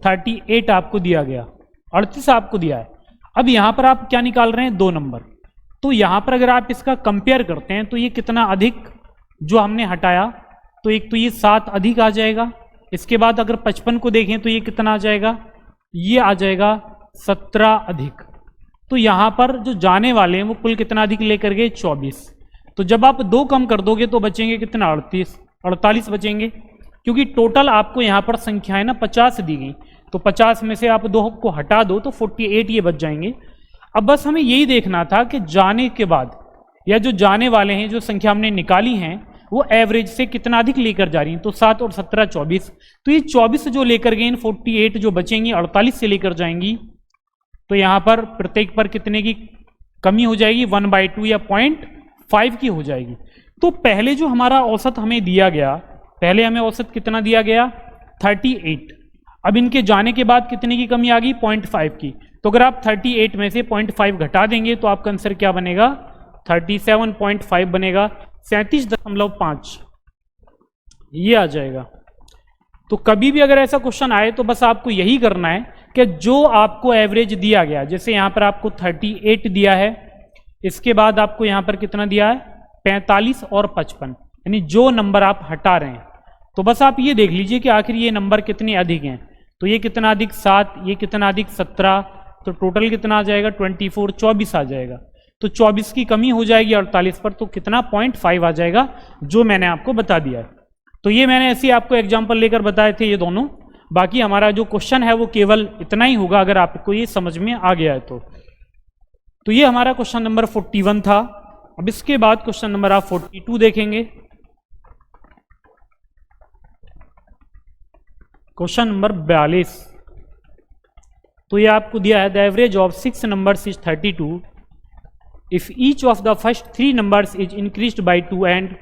38 आपको दिया गया, 38 आपको दिया है। अब यहां पर आप क्या निकाल रहे हैं, 2 नंबर। तो यहां पर अगर आप इसका कंपेयर करते हैं तो ये कितना अधिक जो हमने हटाया, तो एक तो ये 7 अधिक आ जाएगा। इसके बाद अगर 55 को देखें तो ये कितना आ जाएगा, ये आ जाएगा 17 अधिक। तो यहां पर जो जाने वाले हैं वो कुल कितना अधिक लेकर गए, 24। तो जब आप 2 कम कर दोगे तो बचेंगे कितना, 48 बचेंगे, क्योंकि टोटल आपको यहां पर संख्याएं ना 50 दी गई। तो 50 में से आप 2 को हटा दो तो 48 ये बच जाएंगे। अब बस हमें यही देखना था कि जाने के बाद या जो जाने वाले हैं, जो संख्या हमने निकाली हैं वो एवरेज से कितना अधिक लेकर जा रही हैं। तो 7 और 17 24। तो ये 24 जो लेकर गए, 48 जो बचेंगी 48 से लेकर जाएंगी। तो यहां पर प्रत्येक पर कितने की कमी हो जाएगी, 1/2 या 0.5 की हो जाएगी। तो पहले जो हमारा औसत हमें दिया गया, पहले हमें औसत कितना दिया गया, 38। अब इनके जाने के बाद कितने की कमी आ गई, 0.5 की। तो अगर आप 38 में से 0.5 घटा देंगे तो आपका आंसर क्या बनेगा, 37.5 बनेगा, 37.5 ये आ जाएगा। तो कभी भी अगर ऐसा क्वेश्चन आए तो बस आपको यही करना है कि जो आपको एवरेज दिया गया, जैसे यहां पर आपको 38 दिया है, इसके बाद आपको यहां पर कितना दिया है, 45 और 55, यानी जो नंबर आप हटा रहे हैं, तो बस आप ये देख लीजिए कि आखिर ये नंबर कितने अधिक हैं। तो ये कितना अधिक 7, ये कितना अधिक 17, तो टोटल कितना आ जाएगा 24, 24 आ जाएगा। तो 24 की कमी हो जाएगी 48 पर, तो कितना 0.5 आ जाएगा, जो मैंने आपको बता दिया है। तो ये मैंने ऐसे आपको एग्जाम्पल लेकर बताए थे ये दोनों। बाकी हमारा जो क्वेश्चन है वो केवल इतना ही होगा अगर आपको ये समझ में आ गया है तो ये हमारा क्वेश्चन नंबर 41 था। अब इसके बाद क्वेश्चन नंबर आप 42 देखेंगे। क्वेश्चन नंबर 42, तो ये आपको दिया है, the average of 6 numbers is 32 if each of the first 3 numbers is increased by 2 and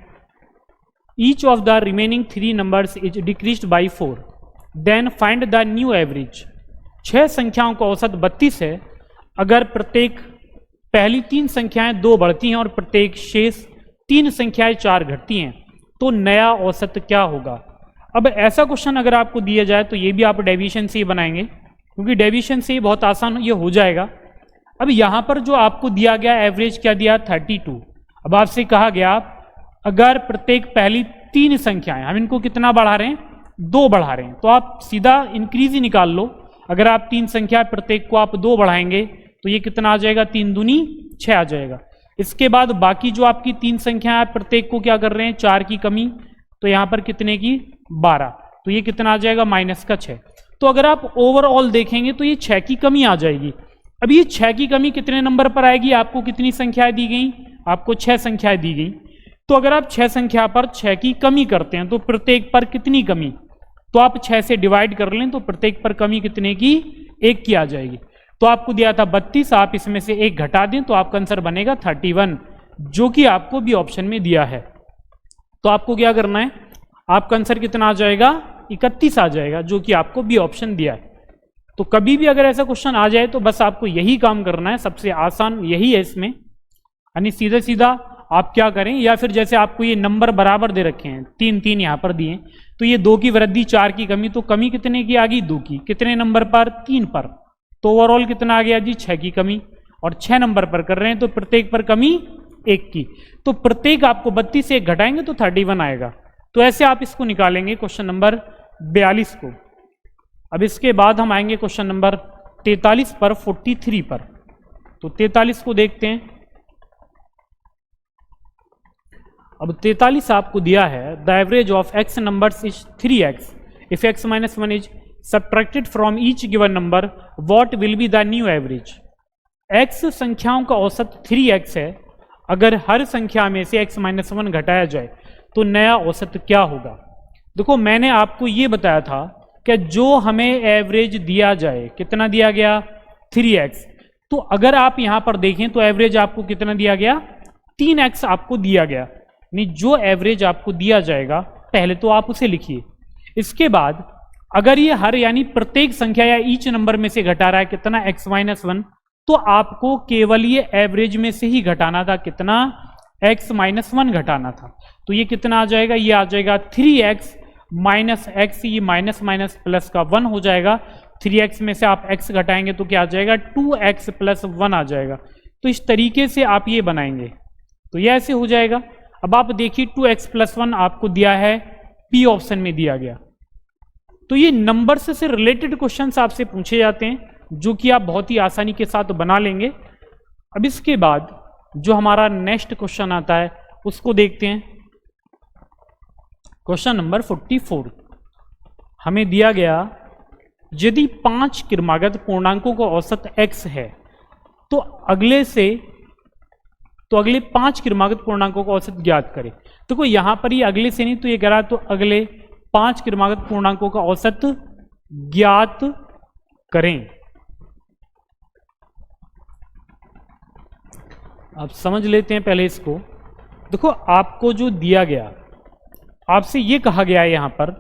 each of the remaining 3 numbers is decreased by 4. Then find the new average. 6 संख्याओं का औसत 32 है। अगर प्रत्येक पहली 3 संख्याएं 2 बढ़ती हैं और प्रत्येक शेष 3 संख्याएं 4 घटती हैं तो नया औसत क्या होगा। अब ऐसा क्वेश्चन अगर आपको दिया जाए तो ये भी आप डेविएशन से ही बनाएंगे, क्योंकि डेविएशन से ही बहुत आसान ये हो जाएगा। अब यहाँ पर जो आपको दिया गया एवरेज क्या दिया, 32। अब आपसे कहा गया अगर प्रत्येक पहली 3 संख्याएं, हम इनको कितना बढ़ा रहे हैं, 2 बढ़ा रहे हैं, तो आप सीधा इंक्रीज ही निकाल लो। अगर आप 3 संख्या प्रत्येक को आप 2 बढ़ाएंगे तो ये कितना आ जाएगा, 3 दूनी 6 आ जाएगा। इसके बाद बाकी जो आपकी 3 संख्या है प्रत्येक को क्या कर रहे हैं, 4 की कमी, तो यहाँ पर कितने की, 12, तो ये कितना आ जाएगा, -6। तो अगर आप ओवरऑल देखेंगे तो ये 6 की कमी आ जाएगी। अब ये 6 की कमी कितने नंबर पर आएगी, आपको कितनी संख्याएं दी गई, आपको 6 संख्याएं दी गई। तो अगर आप 6 संख्या पर 6 की कमी करते हैं तो प्रत्येक पर कितनी कमी, तो आप 6 से डिवाइड कर लें तो प्रत्येक पर कमी कितने की, 1 की आ जाएगी। तो आपको दिया था 32, आप इसमें से 1 घटा दें तो आपका आंसर बनेगा 31, जो कि आपको भी ऑप्शन में दिया है। तो आपको क्या करना है, आपका आंसर कितना आ जाएगा, 31 आ जाएगा, जो कि आपको भी ऑप्शन दिया है। तो कभी भी अगर ऐसा क्वेश्चन आ जाए तो बस आपको यही काम करना है, सबसे आसान यही है इसमें। यानी सीधा सीधा आप क्या करें, या फिर जैसे आपको ये नंबर बराबर दे रखे हैं, 3 3 यहाँ पर दिए, तो ये 2 की वृद्धि 4 की कमी, तो कमी कितने की आ गई, 2 की। कितने नंबर पर, 3 पर, तो ओवरऑल कितना आ गया जी, 6 की कमी। और 6 नंबर पर कर रहे हैं तो प्रत्येक पर कमी 1 की, तो प्रत्येक आपको 32 से 1 घटाएंगे तो 31 आएगा। तो ऐसे आप इसको निकालेंगे क्वेश्चन नंबर 42 को। अब इसके बाद हम आएंगे क्वेश्चन नंबर 43 पर, 43 पर। तो 43 को देखते हैं। अब 43 आपको दिया है, the average of x numbers is 3x if x - 1 is subtracted from each given number, what will be the new average. x संख्याओं का औसत 3x है, अगर हर संख्या में से x - 1 घटाया जाए तो नया औसत क्या होगा। देखो मैंने आपको ये बताया था कि जो हमें एवरेज दिया जाए, कितना दिया गया, 3x, तो अगर आप यहां पर देखें तो एवरेज आपको कितना दिया गया, 3x आपको दिया गया। नहीं, जो एवरेज आपको दिया जाएगा पहले तो आप उसे लिखिए। इसके बाद अगर ये हर यानी प्रत्येक संख्या या ईच नंबर में से घटा रहा है कितना, x - 1, तो आपको केवल ये एवरेज में से ही घटाना था, कितना, x - 1 घटाना था। तो ये कितना आ जाएगा, ये आ जाएगा 3x माइनस x, ये माइनस माइनस प्लस का 1 हो जाएगा। 3x में से आप x घटाएंगे तो क्या आ जाएगा, 2x + 1 आ जाएगा। तो इस तरीके से आप ये बनाएंगे, तो ये ऐसे हो जाएगा। अब आप देखिए 2x + 1 आपको दिया है, P ऑप्शन में दिया गया। तो ये नंबर से रिलेटेड क्वेश्चंस आपसे पूछे जाते हैं, जो कि आप बहुत ही आसानी के साथ बना लेंगे। अब इसके बाद जो हमारा नेक्स्ट क्वेश्चन आता है उसको देखते हैं। क्वेश्चन नंबर 44 हमें दिया गया, यदि 5 क्रमागत पूर्णांकों का औसत x है तो अगले 5 क्रमागत पूर्णांकों का औसत ज्ञात करें। तो कोई यहां पर ही अगले से नहीं, तो ये कह रहा है तो अगले 5 क्रमागत पूर्णांकों का औसत ज्ञात करें। अब समझ लेते हैं पहले इसको। देखो आपको जो दिया गया, आपसे ये कहा गया है यहां पर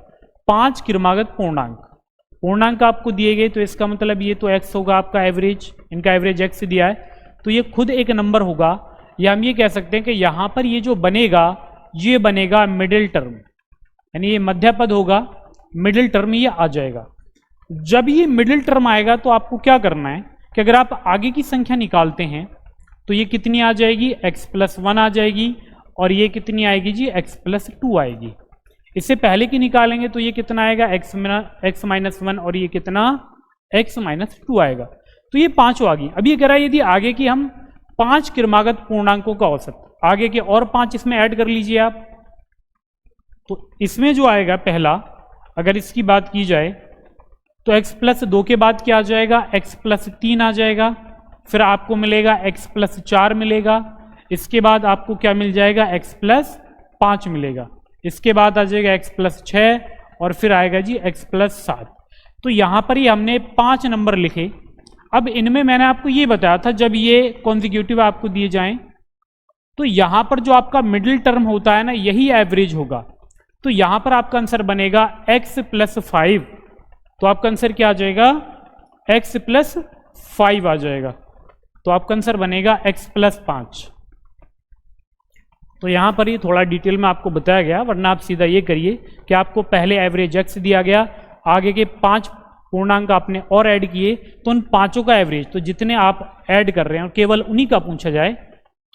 5 क्रमागत पूर्णांक आपको दिए गए, तो इसका मतलब ये तो x होगा आपका एवरेज, इनका एवरेज x दिया है, तो ये खुद एक नंबर होगा। या हम ये कह सकते हैं कि यहां पर ये जो बनेगा, ये बनेगा मिडिल टर्म, यानी ये मध्य पद होगा, मिडिल टर्म ये आ जाएगा। जब ये मिडिल टर्म आएगा तो आपको क्या करना है कि अगर आप आगे की संख्या निकालते हैं तो ये कितनी आ जाएगी, x + 1 आ जाएगी, और ये कितनी आएगी जी, x + 2 आएगी। इससे पहले की निकालेंगे तो ये कितना आएगा, x - 1, और ये कितना, x - 2 आएगा। तो ये 5 आ गई। अब ये कह रहा है यदि आगे की हम 5 क्रमागत पूर्णांकों का औसत, आगे के और 5 इसमें ऐड कर लीजिए आप, तो इसमें जो आएगा पहला, अगर इसकी बात की जाए तो x + 2 के बाद क्या आ जाएगा, x + 3 आ जाएगा, फिर आपको मिलेगा x + 4 मिलेगा, इसके बाद आपको क्या मिल जाएगा, x + 5 मिलेगा, इसके बाद आ जाएगा x + 6, और फिर आएगा जी x + 7। तो यहां पर ही हमने 5 नंबर लिखे। अब इनमें मैंने आपको ये बताया था, जब ये कॉन्जिक्यूटिव आपको दिए जाएं तो यहां पर जो आपका मिडिल टर्म होता है ना, यही एवरेज होगा। तो यहां पर आपका आंसर बनेगा x + 5 तो आपका आंसर क्या आ जाएगा, x प्लस 5 आ जाएगा। तो आपका आंसर बनेगा x प्लस 5। तो यहां पर ये थोड़ा डिटेल में आपको बताया गया, वरना आप सीधा ये करिए कि आपको पहले एवरेज x दिया गया, आगे के 5 पूर्णांक आपने और ऐड किए, तो उन पांचों का एवरेज, तो जितने आप ऐड कर रहे हैं और केवल उन्हीं का पूछा जाए,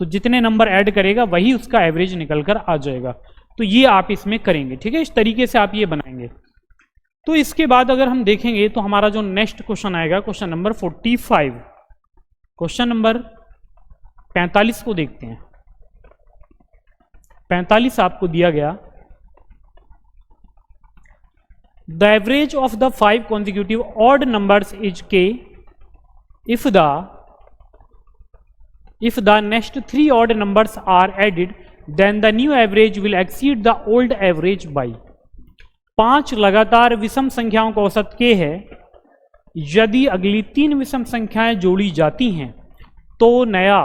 तो जितने नंबर ऐड करेगा वही उसका एवरेज निकल कर आ जाएगा। तो ये आप इसमें करेंगे, ठीक है, इस तरीके से आप ये बनाएंगे। तो इसके बाद अगर हम देखेंगे तो हमारा जो नेक्स्ट क्वेश्चन आएगा, क्वेश्चन नंबर 45, क्वेश्चन नंबर 45 को देखते हैं। 45 आपको दिया गया, the average of the 5 consecutive odd numbers is k if the next 3 odd numbers are added, then the new average will exceed the old average by। 5 लगातार विषम संख्याओं का औसत k है, यदि अगली 3 विषम संख्याएं जोड़ी जाती हैं तो नया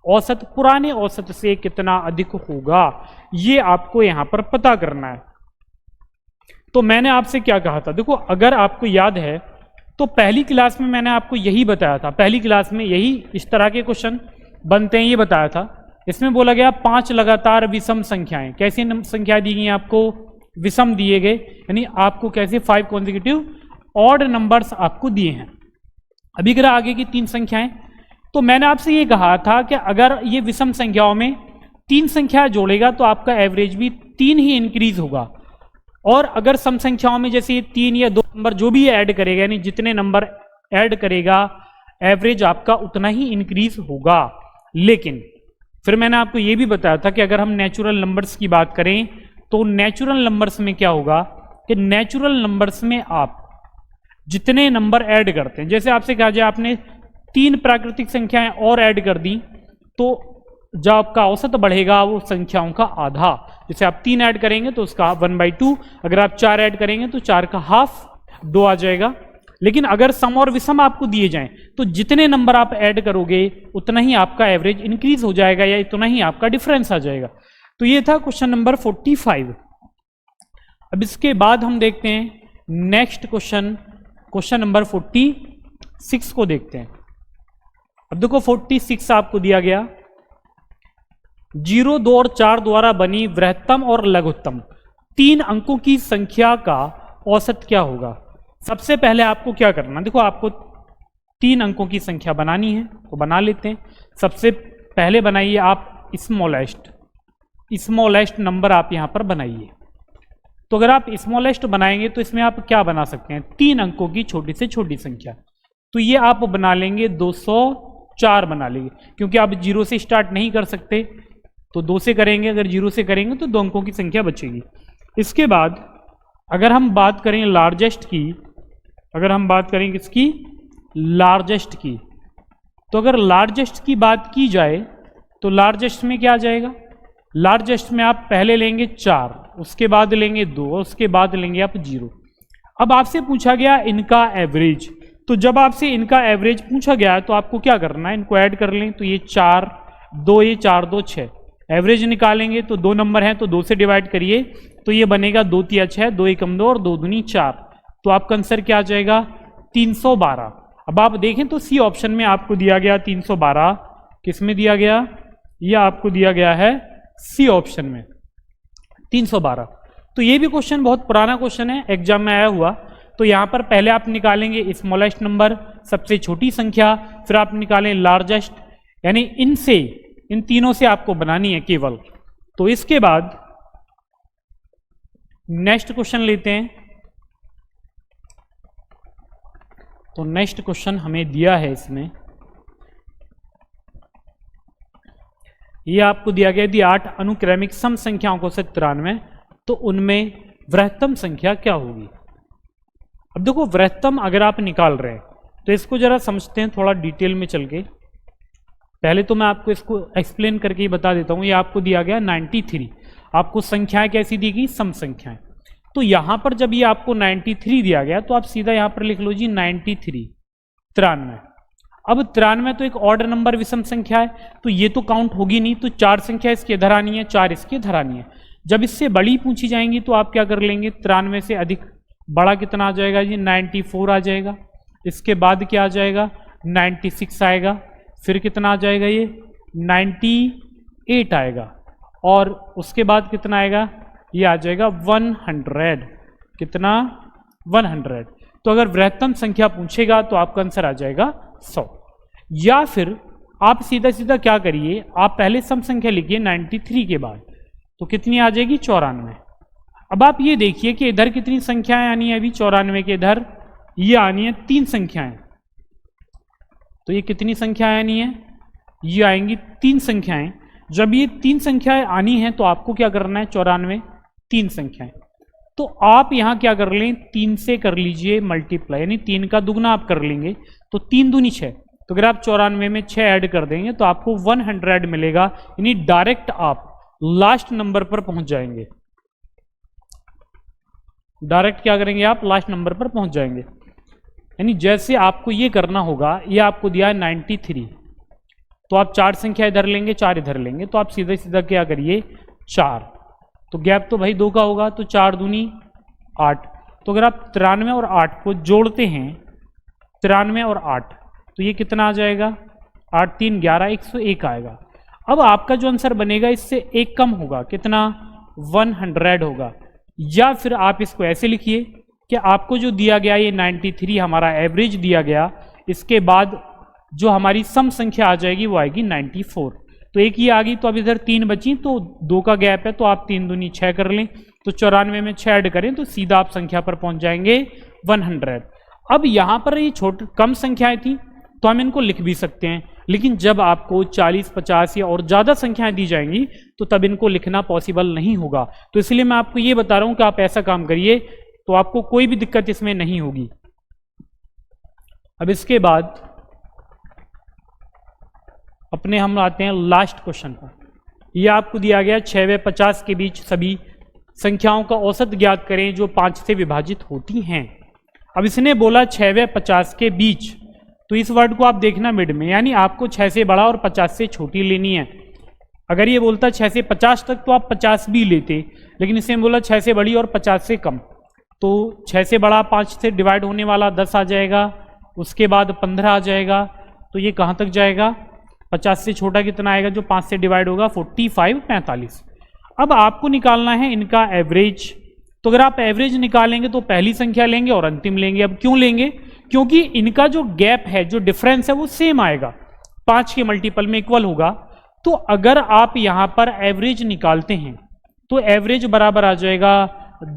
औसत पुराने औसत से कितना अधिक होगा, ये आपको यहां पर पता करना है। तो मैंने आपसे क्या कहा था, देखो अगर आपको याद है तो पहली क्लास में मैंने आपको यही बताया था, पहली क्लास में यही इस तरह के क्वेश्चन बनते हैं ये बताया था। इसमें बोला गया 5 लगातार विषम संख्याएं, कैसी संख्याएं दी गई आपको, विषम दिए गए, यानी आपको कैसे 5 कॉन्जिक्यूटिव ऑड नंबर्स आपको दिए हैं। अभी अगर आगे की 3 संख्याएं, तो मैंने आपसे ये कहा था कि अगर ये विषम संख्याओं में 3 संख्या जोड़ेगा तो आपका एवरेज भी 3 ही इंक्रीज होगा, और अगर सम संख्याओं में जैसे 3 या 2 नंबर जो भी ऐड करेगा, यानी जितने नंबर ऐड करेगा एवरेज आपका उतना ही इंक्रीज होगा। लेकिन फिर मैंने आपको यह भी बताया था कि अगर हम नेचुरल नंबर्स की बात करें तो नेचुरल नंबर्स में क्या होगा कि नेचुरल नंबर्स में आप जितने नंबर ऐड करते हैं, जैसे आपसे कहा जाए आपने 3 प्राकृतिक संख्याएं और ऐड कर दी, तो जो आपका औसत बढ़ेगा वो संख्याओं का आधा। जैसे आप 3 ऐड करेंगे तो उसका 1/2, अगर आप 4 ऐड करेंगे तो 4 का हाफ 2 आ जाएगा। लेकिन अगर सम और विषम आपको दिए जाएं तो जितने नंबर आप ऐड करोगे उतना ही आपका एवरेज इंक्रीज हो जाएगा, या इतना ही आपका डिफरेंस आ जाएगा। तो ये था क्वेश्चन नंबर 45। अब इसके बाद हम देखते हैं नेक्स्ट क्वेश्चन, क्वेश्चन नंबर 46 को देखते हैं। अब देखो 46 आपको दिया गया, 0, 2 और 4 द्वारा बनी वृहत्तम और लघुत्तम 3 अंकों की संख्या का औसत क्या होगा। सबसे पहले आपको क्या करना, देखो आपको 3 अंकों की संख्या बनानी है, तो बना लेते हैं। सबसे पहले बनाइए आप स्मॉलेस्ट नंबर आप यहां पर बनाइए। तो अगर आप स्मॉलेस्ट बनाएंगे तो इसमें आप क्या बना सकते हैं, 3 अंकों की छोटी से छोटी संख्या। तो ये आप बना लेंगे 204 बना लेंगे, क्योंकि आप 0 से स्टार्ट नहीं कर सकते, तो 2 से करेंगे, अगर 0 से करेंगे तो 2 अंकों की संख्या बचेगी। इसके बाद अगर हम बात करें लार्जेस्ट की, अगर हम बात करें किसकी, लार्जेस्ट की, तो अगर लार्जेस्ट की बात की जाए तो लार्जेस्ट में क्या आ जाएगा, लार्जेस्ट में आप पहले लेंगे 4, उसके बाद लेंगे 2 और उसके बाद लेंगे आप 0। अब आपसे पूछा गया इनका एवरेज, तो जब आपसे इनका एवरेज पूछा गया तो आपको क्या करना है, इनको ऐड कर लें। तो ये 4 2, ये 4 2 6, एवरेज निकालेंगे तो 2 नंबर हैं तो 2 से डिवाइड करिए, तो ये बनेगा 2 3 6, 2 1 2 और 2 दूनी 4। तो आपका आंसर क्या आ जाएगा, 312। अब आप देखें तो सी ऑप्शन में आपको दिया गया 312, किस में दिया गया, यह आपको दिया गया है सी ऑप्शन में 312। तो ये भी क्वेश्चन बहुत पुराना क्वेश्चन है, एग्जाम में आया हुआ। तो यहां पर पहले आप निकालेंगे स्मॉलेस्ट नंबर, सबसे छोटी संख्या, फिर आप निकालें लार्जेस्ट, यानी इनसे इन तीनों से आपको बनानी है केवल। तो इसके बाद नेक्स्ट क्वेश्चन लेते हैं। तो नेक्स्ट क्वेश्चन हमें दिया है, इसमें यह आपको दिया गया यदि 8 अनुक्रमिक सम संख्याओं को से 93, तो उनमें वृहत्तम संख्या क्या होगी। अब देखो वृहत्तम अगर आप निकाल रहे हैं तो इसको जरा समझते हैं थोड़ा डिटेल में चल के। पहले तो मैं आपको इसको एक्सप्लेन करके ही बता देता हूं। ये आपको दिया गया 93, आपको संख्याएं कैसी दी गई, सम संख्याएं। तो यहां पर जब ये आपको 93 दिया गया तो आप सीधा यहां पर लिख लो जी 93, 93। अब 93 तो एक ऑर्डर नंबर विषम संख्या है, तो ये तो काउंट होगी नहीं, तो 4 संख्या इसकी इधर आनी है, 4 इसकी इधर आनी है। जब इससे बड़ी पूछी जाएंगी तो आप क्या कर लेंगे, 93 से अधिक बड़ा कितना आ जाएगा जी 94 आ जाएगा। इसके बाद क्या आ जाएगा 96 आएगा, फिर कितना आ जाएगा ये 98 आएगा, और उसके बाद कितना आएगा ये आ जाएगा 100। कितना 100। तो अगर वृहत्तम संख्या पूछेगा तो आपका आंसर आ जाएगा 100। या फिर आप सीधा सीधा क्या करिए, आप पहले सम संख्या लिखिए 93 के बाद, तो कितनी आ जाएगी 94। अब आप ये देखिए कि इधर कितनी संख्याएं आनी है, अभी 94 के इधर ये आनी है 3 संख्याएं। तो ये कितनी संख्याएं आनी है, ये आएंगी 3 संख्याएं। जब ये 3 संख्याएं आनी है तो आपको क्या करना है 94 3 संख्याएं। तो आप यहां क्या कर लें 3 से कर लीजिए मल्टीप्लाई, यानी 3 का दुगना आप कर लेंगे, तो 3 दूनी 6। तो अगर आप 94 में 6 ऐड कर देंगे तो आपको 100 मिलेगा, यानी डायरेक्ट आप लास्ट नंबर पर पहुंच जाएंगे। डायरेक्ट क्या करेंगे आप लास्ट नंबर पर पहुंच जाएंगे। यानी जैसे आपको ये करना होगा, ये आपको दिया है 93, तो आप 4 संख्या इधर लेंगे 4 इधर लेंगे, तो आप सीधा सीधा क्या करिए 4, तो गैप तो भाई 2 का होगा, तो 4 दूनी 8। तो अगर आप 93 और 8 को जोड़ते हैं, 93 और 8, तो ये कितना आ जाएगा 8 3 11 101 आएगा। अब आपका जो आंसर बनेगा इससे एक कम होगा, कितना 100 होगा। या फिर आप इसको ऐसे लिखिए कि आपको जो दिया गया ये 93 हमारा एवरेज दिया गया, इसके बाद जो हमारी सम संख्या आ जाएगी वो आएगी 94। तो एक ही आ गई, तो अब इधर 3 बची, तो 2 का गैप है, तो आप 3 दूनी 6 कर लें, तो 94 में 6 ऐड करें तो सीधा आप संख्या पर पहुंच जाएंगे 100। अब यहां पर ये कम संख्याएं थी तो हम इनको लिख भी सकते हैं, लेकिन जब आपको 40 50 या और ज़्यादा संख्याएं दी जाएंगी तो तब इनको लिखना पॉसिबल नहीं होगा। तो इसलिए मैं आपको ये बता रहा हूं कि आप ऐसा काम करिए तो आपको कोई भी दिक्कत इसमें नहीं होगी। अब इसके बाद अपने हम आते हैं लास्ट क्वेश्चन पर। यह आपको दिया गया 6 व 50 के बीच सभी संख्याओं का औसत ज्ञात करें जो 5 से विभाजित होती हैं। अब इसने बोला 6 व 50 के बीच, तो इस वर्ड को आप देखना मिड में, यानी आपको 6 से बड़ा और 50 से छोटी लेनी है। अगर ये बोलता 6 से 50 तक तो आप 50 भी लेते, लेकिन इसने बोला 6 से बड़ी और 50 से कम, तो 6 से बड़ा 5 से डिवाइड होने वाला 10 आ जाएगा, उसके बाद 15 आ जाएगा, तो ये कहाँ तक जाएगा 50 से छोटा कितना आएगा जो 5 से डिवाइड होगा 45 45। अब आपको निकालना है इनका एवरेज। तो अगर आप एवरेज निकालेंगे तो पहली संख्या लेंगे और अंतिम लेंगे। अब क्यों लेंगे, क्योंकि इनका जो गैप है, जो डिफरेंस है वो सेम आएगा, 5 के मल्टीपल में इक्वल होगा। तो अगर आप यहां पर एवरेज निकालते हैं तो एवरेज बराबर आ जाएगा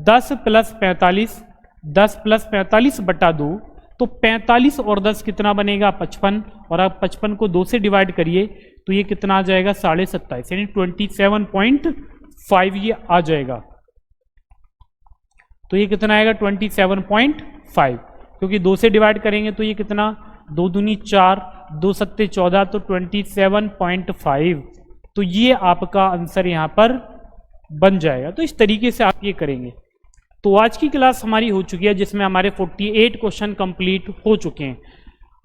10 + 45, 10 + 45 बटा 2, तो 45 और 10 कितना बनेगा 55, और आप 55 को 2 से डिवाइड करिए तो ये कितना आ जाएगा 27.5, यानी 27.5 ये आ जाएगा। तो ये कितना आएगा 27.5, क्योंकि 2 से डिवाइड करेंगे तो ये कितना 2 दूनी 4, 2 सत्ते 14, तो 27.5। तो ये आपका आंसर यहाँ पर बन जाएगा। तो इस तरीके से आप ये करेंगे। तो आज की क्लास हमारी हो चुकी है जिसमें हमारे 48 क्वेश्चन कंप्लीट हो चुके हैं।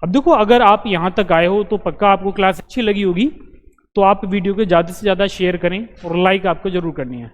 अब देखो, अगर आप यहाँ तक आए हो तो पक्का आपको क्लास अच्छी लगी होगी, तो आप वीडियो को ज़्यादा से ज़्यादा शेयर करें और लाइक आपको ज़रूर करनी है।